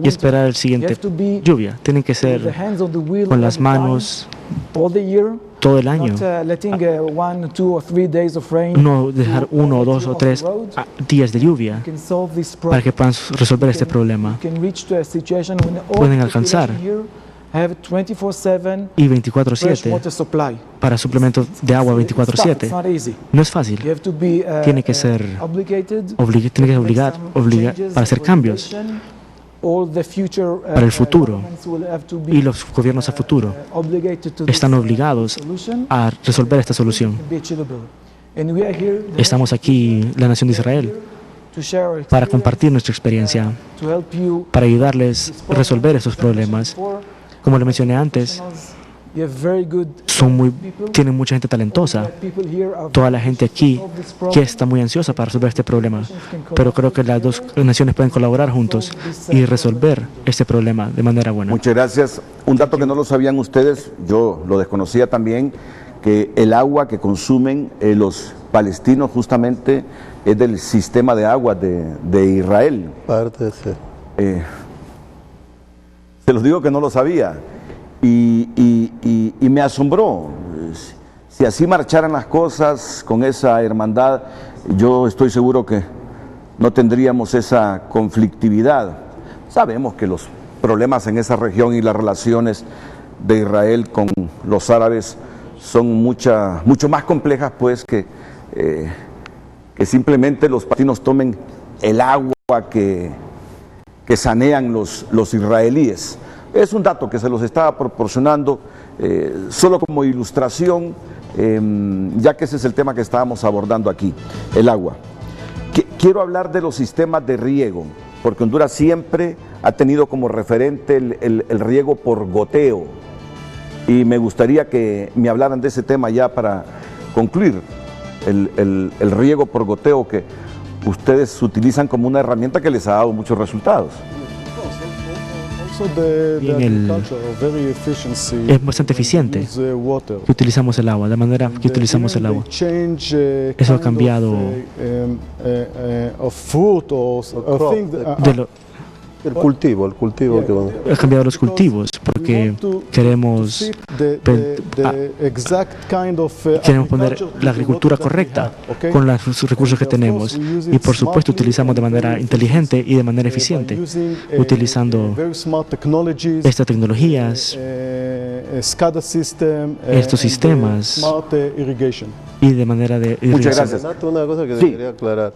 y esperar el siguiente lluvia. Tienen que ser con las manos todo el año, no dejar 1, 2 o 3 días de lluvia para que puedan resolver este problema. Pueden alcanzar y 24/7 para suplemento de agua 24/7. No es fácil. Tiene que ser obligar para hacer cambios. para el futuro, y los gobiernos a futuro están obligados a resolver esta solución. Estamos aquí, la nación de Israel, para compartir nuestra experiencia, para ayudarles a resolver estos problemas. Como le mencioné antes, tienen mucha gente talentosa. Toda la gente aquí que está muy ansiosa para resolver este problema. Pero creo que las dos naciones pueden colaborar juntos y resolver este problema de manera buena. Muchas gracias. Un dato que no lo sabían ustedes, yo lo desconocía también, que el agua que consumen los palestinos justamente es del sistema de agua de Israel. Parte de ser. Se los digo que no lo sabía. Y me asombró. Si así marcharan las cosas con esa hermandad, yo estoy seguro que no tendríamos esa conflictividad. Sabemos que los problemas en esa región y las relaciones de Israel con los árabes son mucho más complejas, pues, que simplemente los palestinos tomen el agua que sanean los israelíes. Es un dato que se los estaba proporcionando solo como ilustración, ya que ese es el tema que estábamos abordando aquí, el agua. Quiero hablar de los sistemas de riego, porque Honduras siempre ha tenido como referente el riego por goteo, y me gustaría que me hablaran de ese tema ya para concluir, el riego por goteo que ustedes utilizan como una herramienta que les ha dado muchos resultados. Es bastante eficiente que utilizamos el agua, de manera que utilizamos el agua. Eso ha cambiado el cultivo que ha cambiado los cultivos, porque queremos poner la agricultura correcta con los recursos que tenemos, y por supuesto utilizamos de manera inteligente y de manera eficiente, utilizando estas tecnologías, estos sistemas y de manera de irrigación. Muchas gracias. Una cosa que quería aclarar,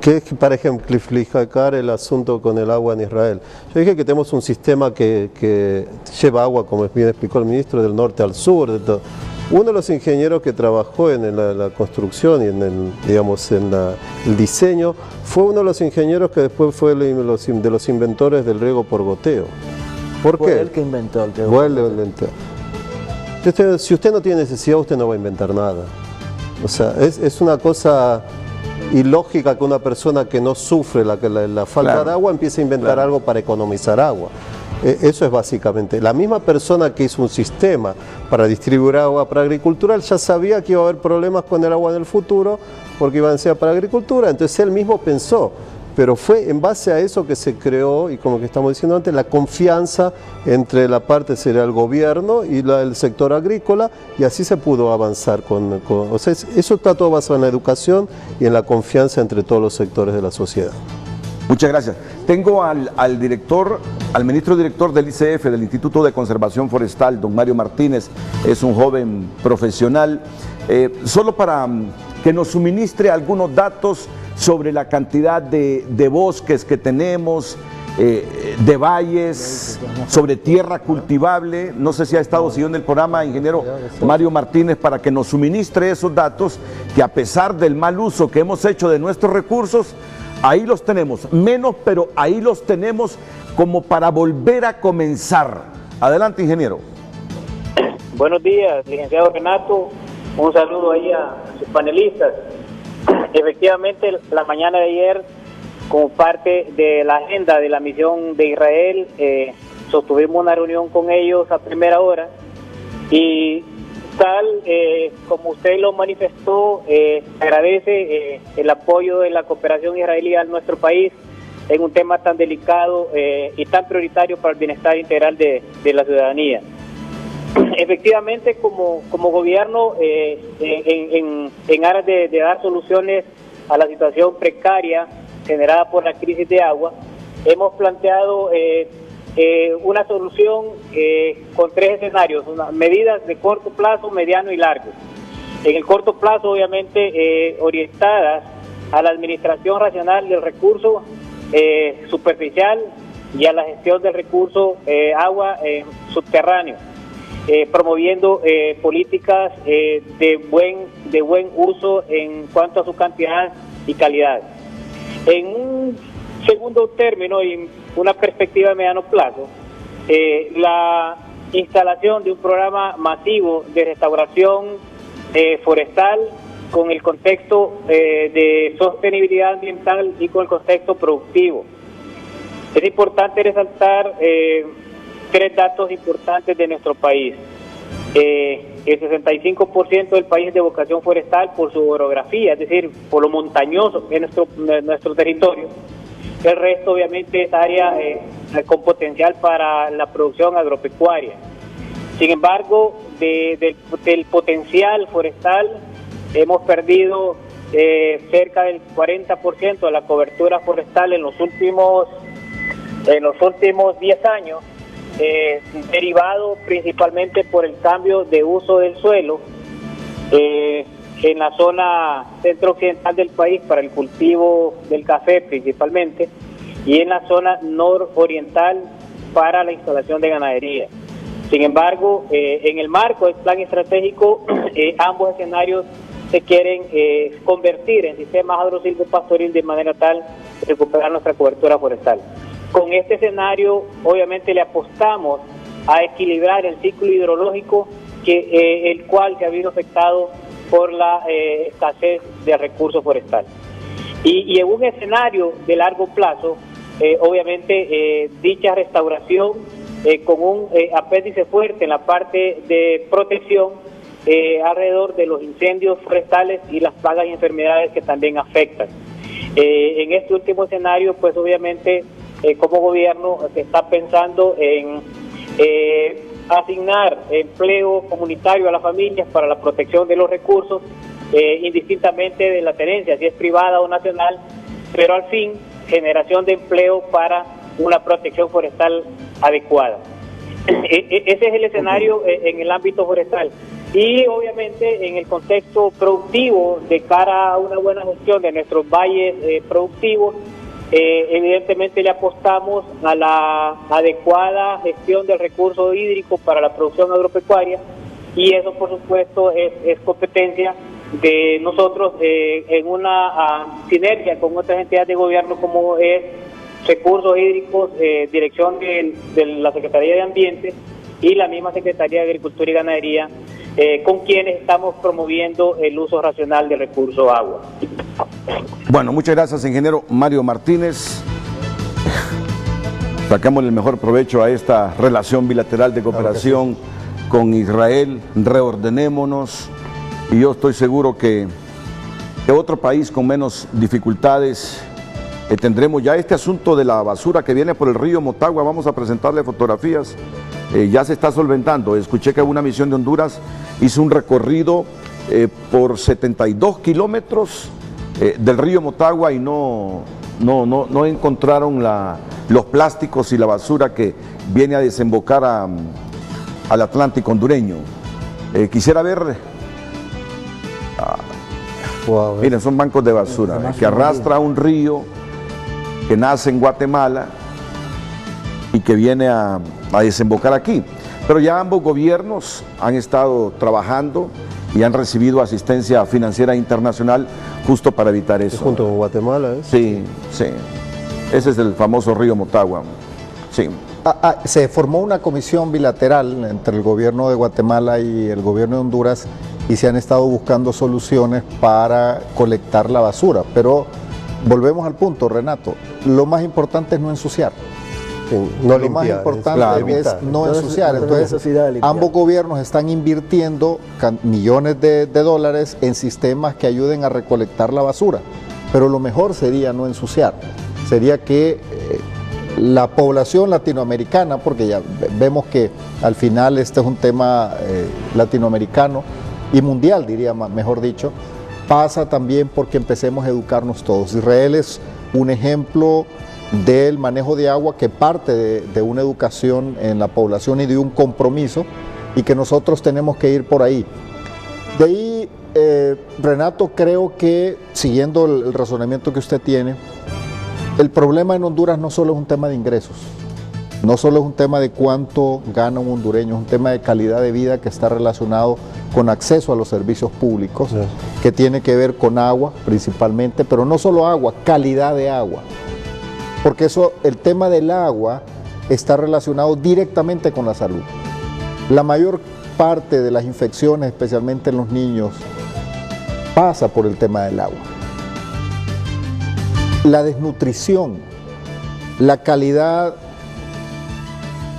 que es que para ejemplificar el asunto con el agua en Israel. Yo dije que tenemos un sistema que lleva agua, como bien explicó el ministro, del norte al sur, de todo. Uno de los ingenieros que trabajó en la construcción y en el diseño fue uno de los ingenieros que después fue de los inventores del riego por goteo. ¿Por qué? Fue él que inventó el riego. Fue él que inventó. Si usted no tiene necesidad, usted no va a inventar nada. O sea, es una cosa ilógica que una persona que no sufre la falta de agua empiece a inventar algo para economizar agua. Eso es básicamente. La misma persona que hizo un sistema para distribuir agua para agricultura ya sabía que iba a haber problemas con el agua en el futuro porque iban a ser para agricultura, entonces él mismo pensó. Pero fue en base a eso que se creó, y como que estamos diciendo antes, la confianza entre la parte sería el gobierno y el sector agrícola, y así se pudo avanzar o sea, eso está todo basado en la educación y en la confianza entre todos los sectores de la sociedad. Muchas gracias. Tengo al ministro director del ICF, del Instituto de Conservación Forestal, don Mario Martínez. Es un joven profesional. Solo para que nos suministre algunos datos sobre la cantidad de bosques que tenemos, de valles, sobre tierra cultivable. No sé si ha estado siguiendo el programa, ingeniero Mario Martínez, para que nos suministre esos datos, que a pesar del mal uso que hemos hecho de nuestros recursos, ahí los tenemos, menos, pero ahí los tenemos como para volver a comenzar. Adelante, ingeniero. Buenos días, licenciado Renato. Un saludo ahí a sus panelistas. Efectivamente, la mañana de ayer, como parte de la agenda de la misión de Israel, sostuvimos una reunión con ellos a primera hora, y tal como usted lo manifestó, agradece el apoyo de la cooperación israelí a nuestro país en un tema tan delicado y tan prioritario para el bienestar integral de la ciudadanía. Efectivamente, como gobierno, en aras de dar soluciones a la situación precaria generada por la crisis de agua, hemos planteado una solución con tres escenarios, medidas de corto plazo, mediano y largo. En el corto plazo, obviamente, orientadas a la administración racional del recurso superficial y a la gestión del recurso agua subterráneo, promoviendo políticas de buen uso en cuanto a su cantidad y calidad. En un segundo término y una perspectiva de mediano plazo, la instalación de un programa masivo de restauración forestal con el contexto de sostenibilidad ambiental y con el contexto productivo. Es importante resaltar 3 datos importantes de nuestro país. El 65% del país es de vocación forestal por su orografía, es decir, por lo montañoso que es nuestro territorio. El resto obviamente es área con potencial para la producción agropecuaria. Sin embargo, del potencial forestal hemos perdido cerca del 40% de la cobertura forestal en los últimos 10 años, derivado principalmente por el cambio de uso del suelo en la zona centro-occidental del país para el cultivo del café principalmente, y en la zona nororiental para la instalación de ganadería. Sin embargo, en el marco del plan estratégico, ambos escenarios se quieren convertir en sistemas agro-silvopastoril de manera tal de recuperar nuestra cobertura forestal. Con este escenario, obviamente, le apostamos a equilibrar el ciclo hidrológico, el cual se ha visto afectado por la escasez de recursos forestales. Y en un escenario de largo plazo, obviamente, dicha restauración con un apéndice fuerte en la parte de protección alrededor de los incendios forestales y las plagas y enfermedades que también afectan. En este último escenario, pues obviamente, como gobierno se está pensando en asignar empleo comunitario a las familias para la protección de los recursos, indistintamente de la tenencia, si es privada o nacional, pero al fin generación de empleo para una protección forestal adecuada. Ese es el escenario en el ámbito forestal. Y obviamente en el contexto productivo, de cara a una buena gestión de nuestros valles productivos, evidentemente le apostamos a la adecuada gestión del recurso hídrico para la producción agropecuaria, y eso por supuesto es competencia de nosotros en una sinergia con otras entidades de gobierno como es Recursos Hídricos, dirección de la Secretaría de Ambiente y la misma Secretaría de Agricultura y Ganadería, con quienes estamos promoviendo el uso racional del recurso agua. Bueno, muchas gracias, ingeniero Mario Martínez. Sacamos el mejor provecho a esta relación bilateral de cooperación con Israel, reordenémonos, y yo estoy seguro que otro país con menos dificultades tendremos. Ya este asunto de la basura que viene por el río Motagua, vamos a presentarle fotografías, ya se está solventando. Escuché que una misión de Honduras hizo un recorrido por 72 kilómetros del río Motagua y no encontraron los plásticos y la basura que viene a desembocar al Atlántico hondureño. Quisiera ver, miren, son bancos de basura que arrastra un río que nace en Guatemala y que viene a desembocar aquí. Pero ya ambos gobiernos han estado trabajando y han recibido asistencia financiera internacional justo para evitar eso. Junto con Guatemala, ¿eh? Sí, sí. Ese es el famoso río Motagua. Sí. Se formó una comisión bilateral entre el gobierno de Guatemala y el gobierno de Honduras y se han estado buscando soluciones para colectar la basura. Pero volvemos al punto, Renato, lo más importante es no ensuciar. No lo más importante es no ensuciar. Entonces, ambos gobiernos están invirtiendo millones de dólares en sistemas que ayuden a recolectar la basura, pero lo mejor sería no ensuciar, sería que la población latinoamericana, porque ya vemos que al final este es un tema latinoamericano y mundial, diría mejor dicho, pasa también porque empecemos a educarnos todos. Israel es un ejemplo del manejo de agua que parte de una educación en la población y de un compromiso, y que nosotros tenemos que ir por ahí. De ahí, Renato, creo que siguiendo el razonamiento que usted tiene, El problema en Honduras no solo es un tema de ingresos, no solo es un tema de cuánto gana un hondureño, es un tema de calidad de vida que está relacionado con acceso a los servicios públicos, que tiene que ver con agua principalmente, pero no solo agua, calidad de agua. Porque eso, el tema del agua está relacionado directamente con la salud. La mayor parte de las infecciones, especialmente en los niños, pasa por el tema del agua. La desnutrición, la calidad,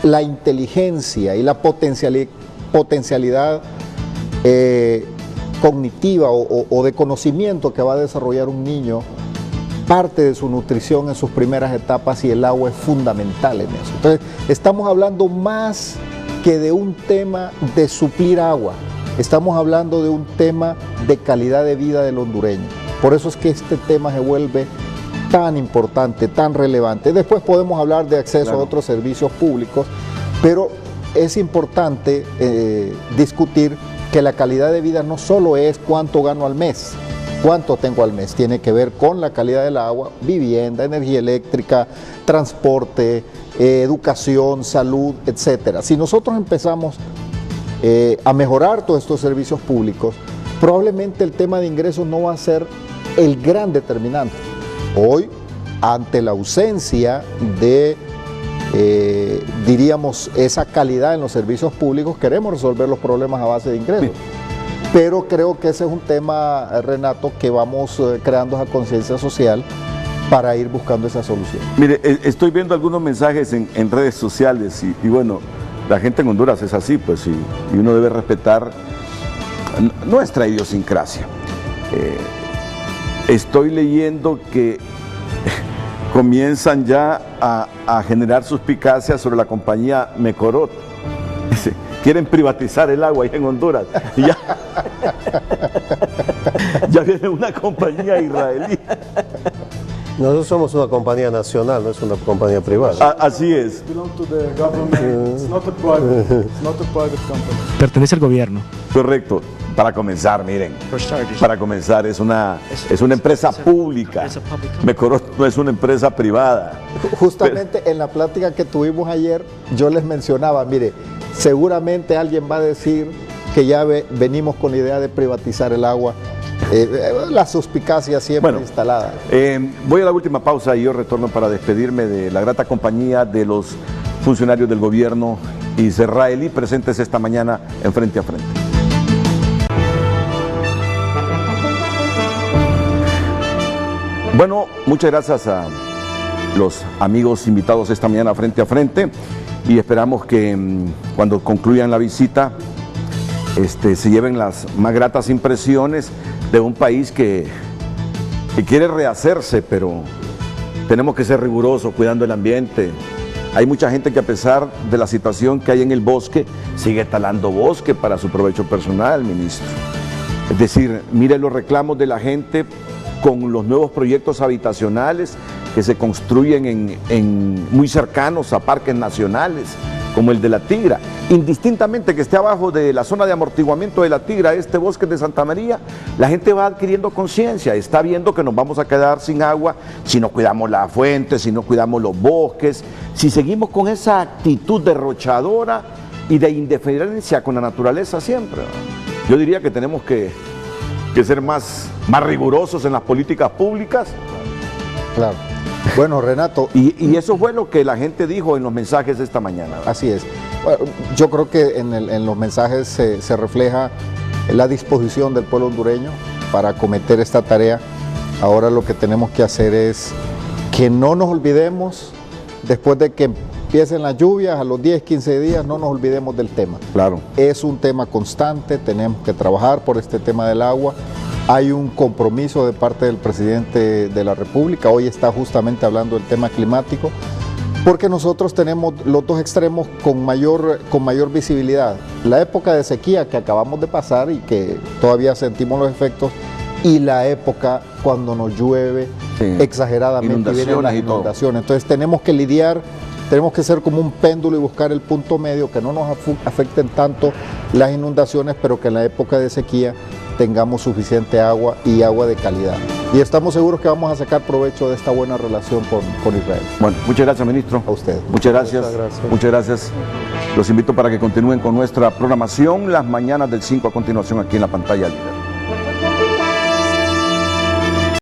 la inteligencia y la potencialidad cognitiva o de conocimiento que va a desarrollar un niño, parte de su nutrición en sus primeras etapas, y el agua es fundamental en eso. Entonces, estamos hablando más que de un tema de suplir agua, estamos hablando de un tema de calidad de vida del hondureño. Por eso es que este tema se vuelve tan importante, tan relevante. Después podemos hablar de acceso a otros servicios públicos, pero es importante discutir que la calidad de vida no solo es cuánto gano al mes, cuánto tengo al mes, tiene que ver con la calidad del agua, vivienda, energía eléctrica, transporte, educación, salud, etcétera. Si nosotros empezamos a mejorar todos estos servicios públicos, probablemente el tema de ingresos no va a ser el gran determinante. Hoy, ante la ausencia de, diríamos, esa calidad en los servicios públicos, queremos resolver los problemas a base de ingresos. Sí. Pero creo que ese es un tema, Renato, que vamos creando esa conciencia social para ir buscando esa solución. Mire, estoy viendo algunos mensajes en redes sociales y bueno, la gente en Honduras es así, pues, y uno debe respetar nuestra idiosincrasia. Estoy leyendo que comienzan ya a generar suspicacias sobre la compañía Mecorot. Dice, quieren privatizar el agua ahí en Honduras. Y ya viene una compañía israelí. Nosotros somos una compañía nacional, no es una compañía privada. Así es. Pertenece al gobierno. Correcto. Para comenzar, miren, para comenzar es una empresa pública. Mecorot no es una empresa privada. Justamente en la plática que tuvimos ayer, yo les mencionaba, mire, seguramente alguien va a decir que ya venimos con la idea de privatizar el agua. La suspicacia siempre instalada. Voy a la última pausa y yo retorno para despedirme de la grata compañía de los funcionarios del gobierno israelí presentes esta mañana en Frente a Frente. Bueno, muchas gracias a los amigos invitados esta mañana Frente a Frente y esperamos que cuando concluyan la visita se lleven las más gratas impresiones de un país que quiere rehacerse, pero tenemos que ser rigurosos cuidando el ambiente. Hay mucha gente que, a pesar de la situación que hay en el bosque, sigue talando bosque para su provecho personal, ministro. Es decir, mire los reclamos de la gente con los nuevos proyectos habitacionales que se construyen muy cercanos a parques nacionales, como el de La Tigra. Indistintamente que esté abajo de la zona de amortiguamiento de La Tigra, este bosque de Santa María, la gente va adquiriendo conciencia, está viendo que nos vamos a quedar sin agua si no cuidamos la fuente, si no cuidamos los bosques, si seguimos con esa actitud derrochadora y de indiferencia con la naturaleza siempre. Yo diría que tenemos que ser más rigurosos en las políticas públicas. Claro. Bueno, Renato. Y eso fue lo que la gente dijo en los mensajes de esta mañana. Así es. Bueno, yo creo que en los mensajes se refleja la disposición del pueblo hondureño para acometer esta tarea. Ahora lo que tenemos que hacer es que no nos olvidemos, después de que empiecen las lluvias, a los 10, 15 días, no nos olvidemos del tema. Claro. Es un tema constante, tenemos que trabajar por este tema del agua. Hay un compromiso de parte del presidente de la República, hoy está justamente hablando del tema climático, porque nosotros tenemos los dos extremos con mayor visibilidad. La época de sequía que acabamos de pasar y que todavía sentimos los efectos, y la época cuando nos llueve exageradamente y vienen las inundaciones. Entonces tenemos que lidiar tenemos que ser como un péndulo y buscar el punto medio, que no nos afecten tanto las inundaciones, pero que en la época de sequía tengamos suficiente agua y agua de calidad. Y estamos seguros que vamos a sacar provecho de esta buena relación con Israel. Bueno, muchas gracias, ministro. A usted. Muchas gracias. Muchas gracias. Los invito para que continúen con nuestra programación. Las mañanas del 5 a continuación aquí en la pantalla líder.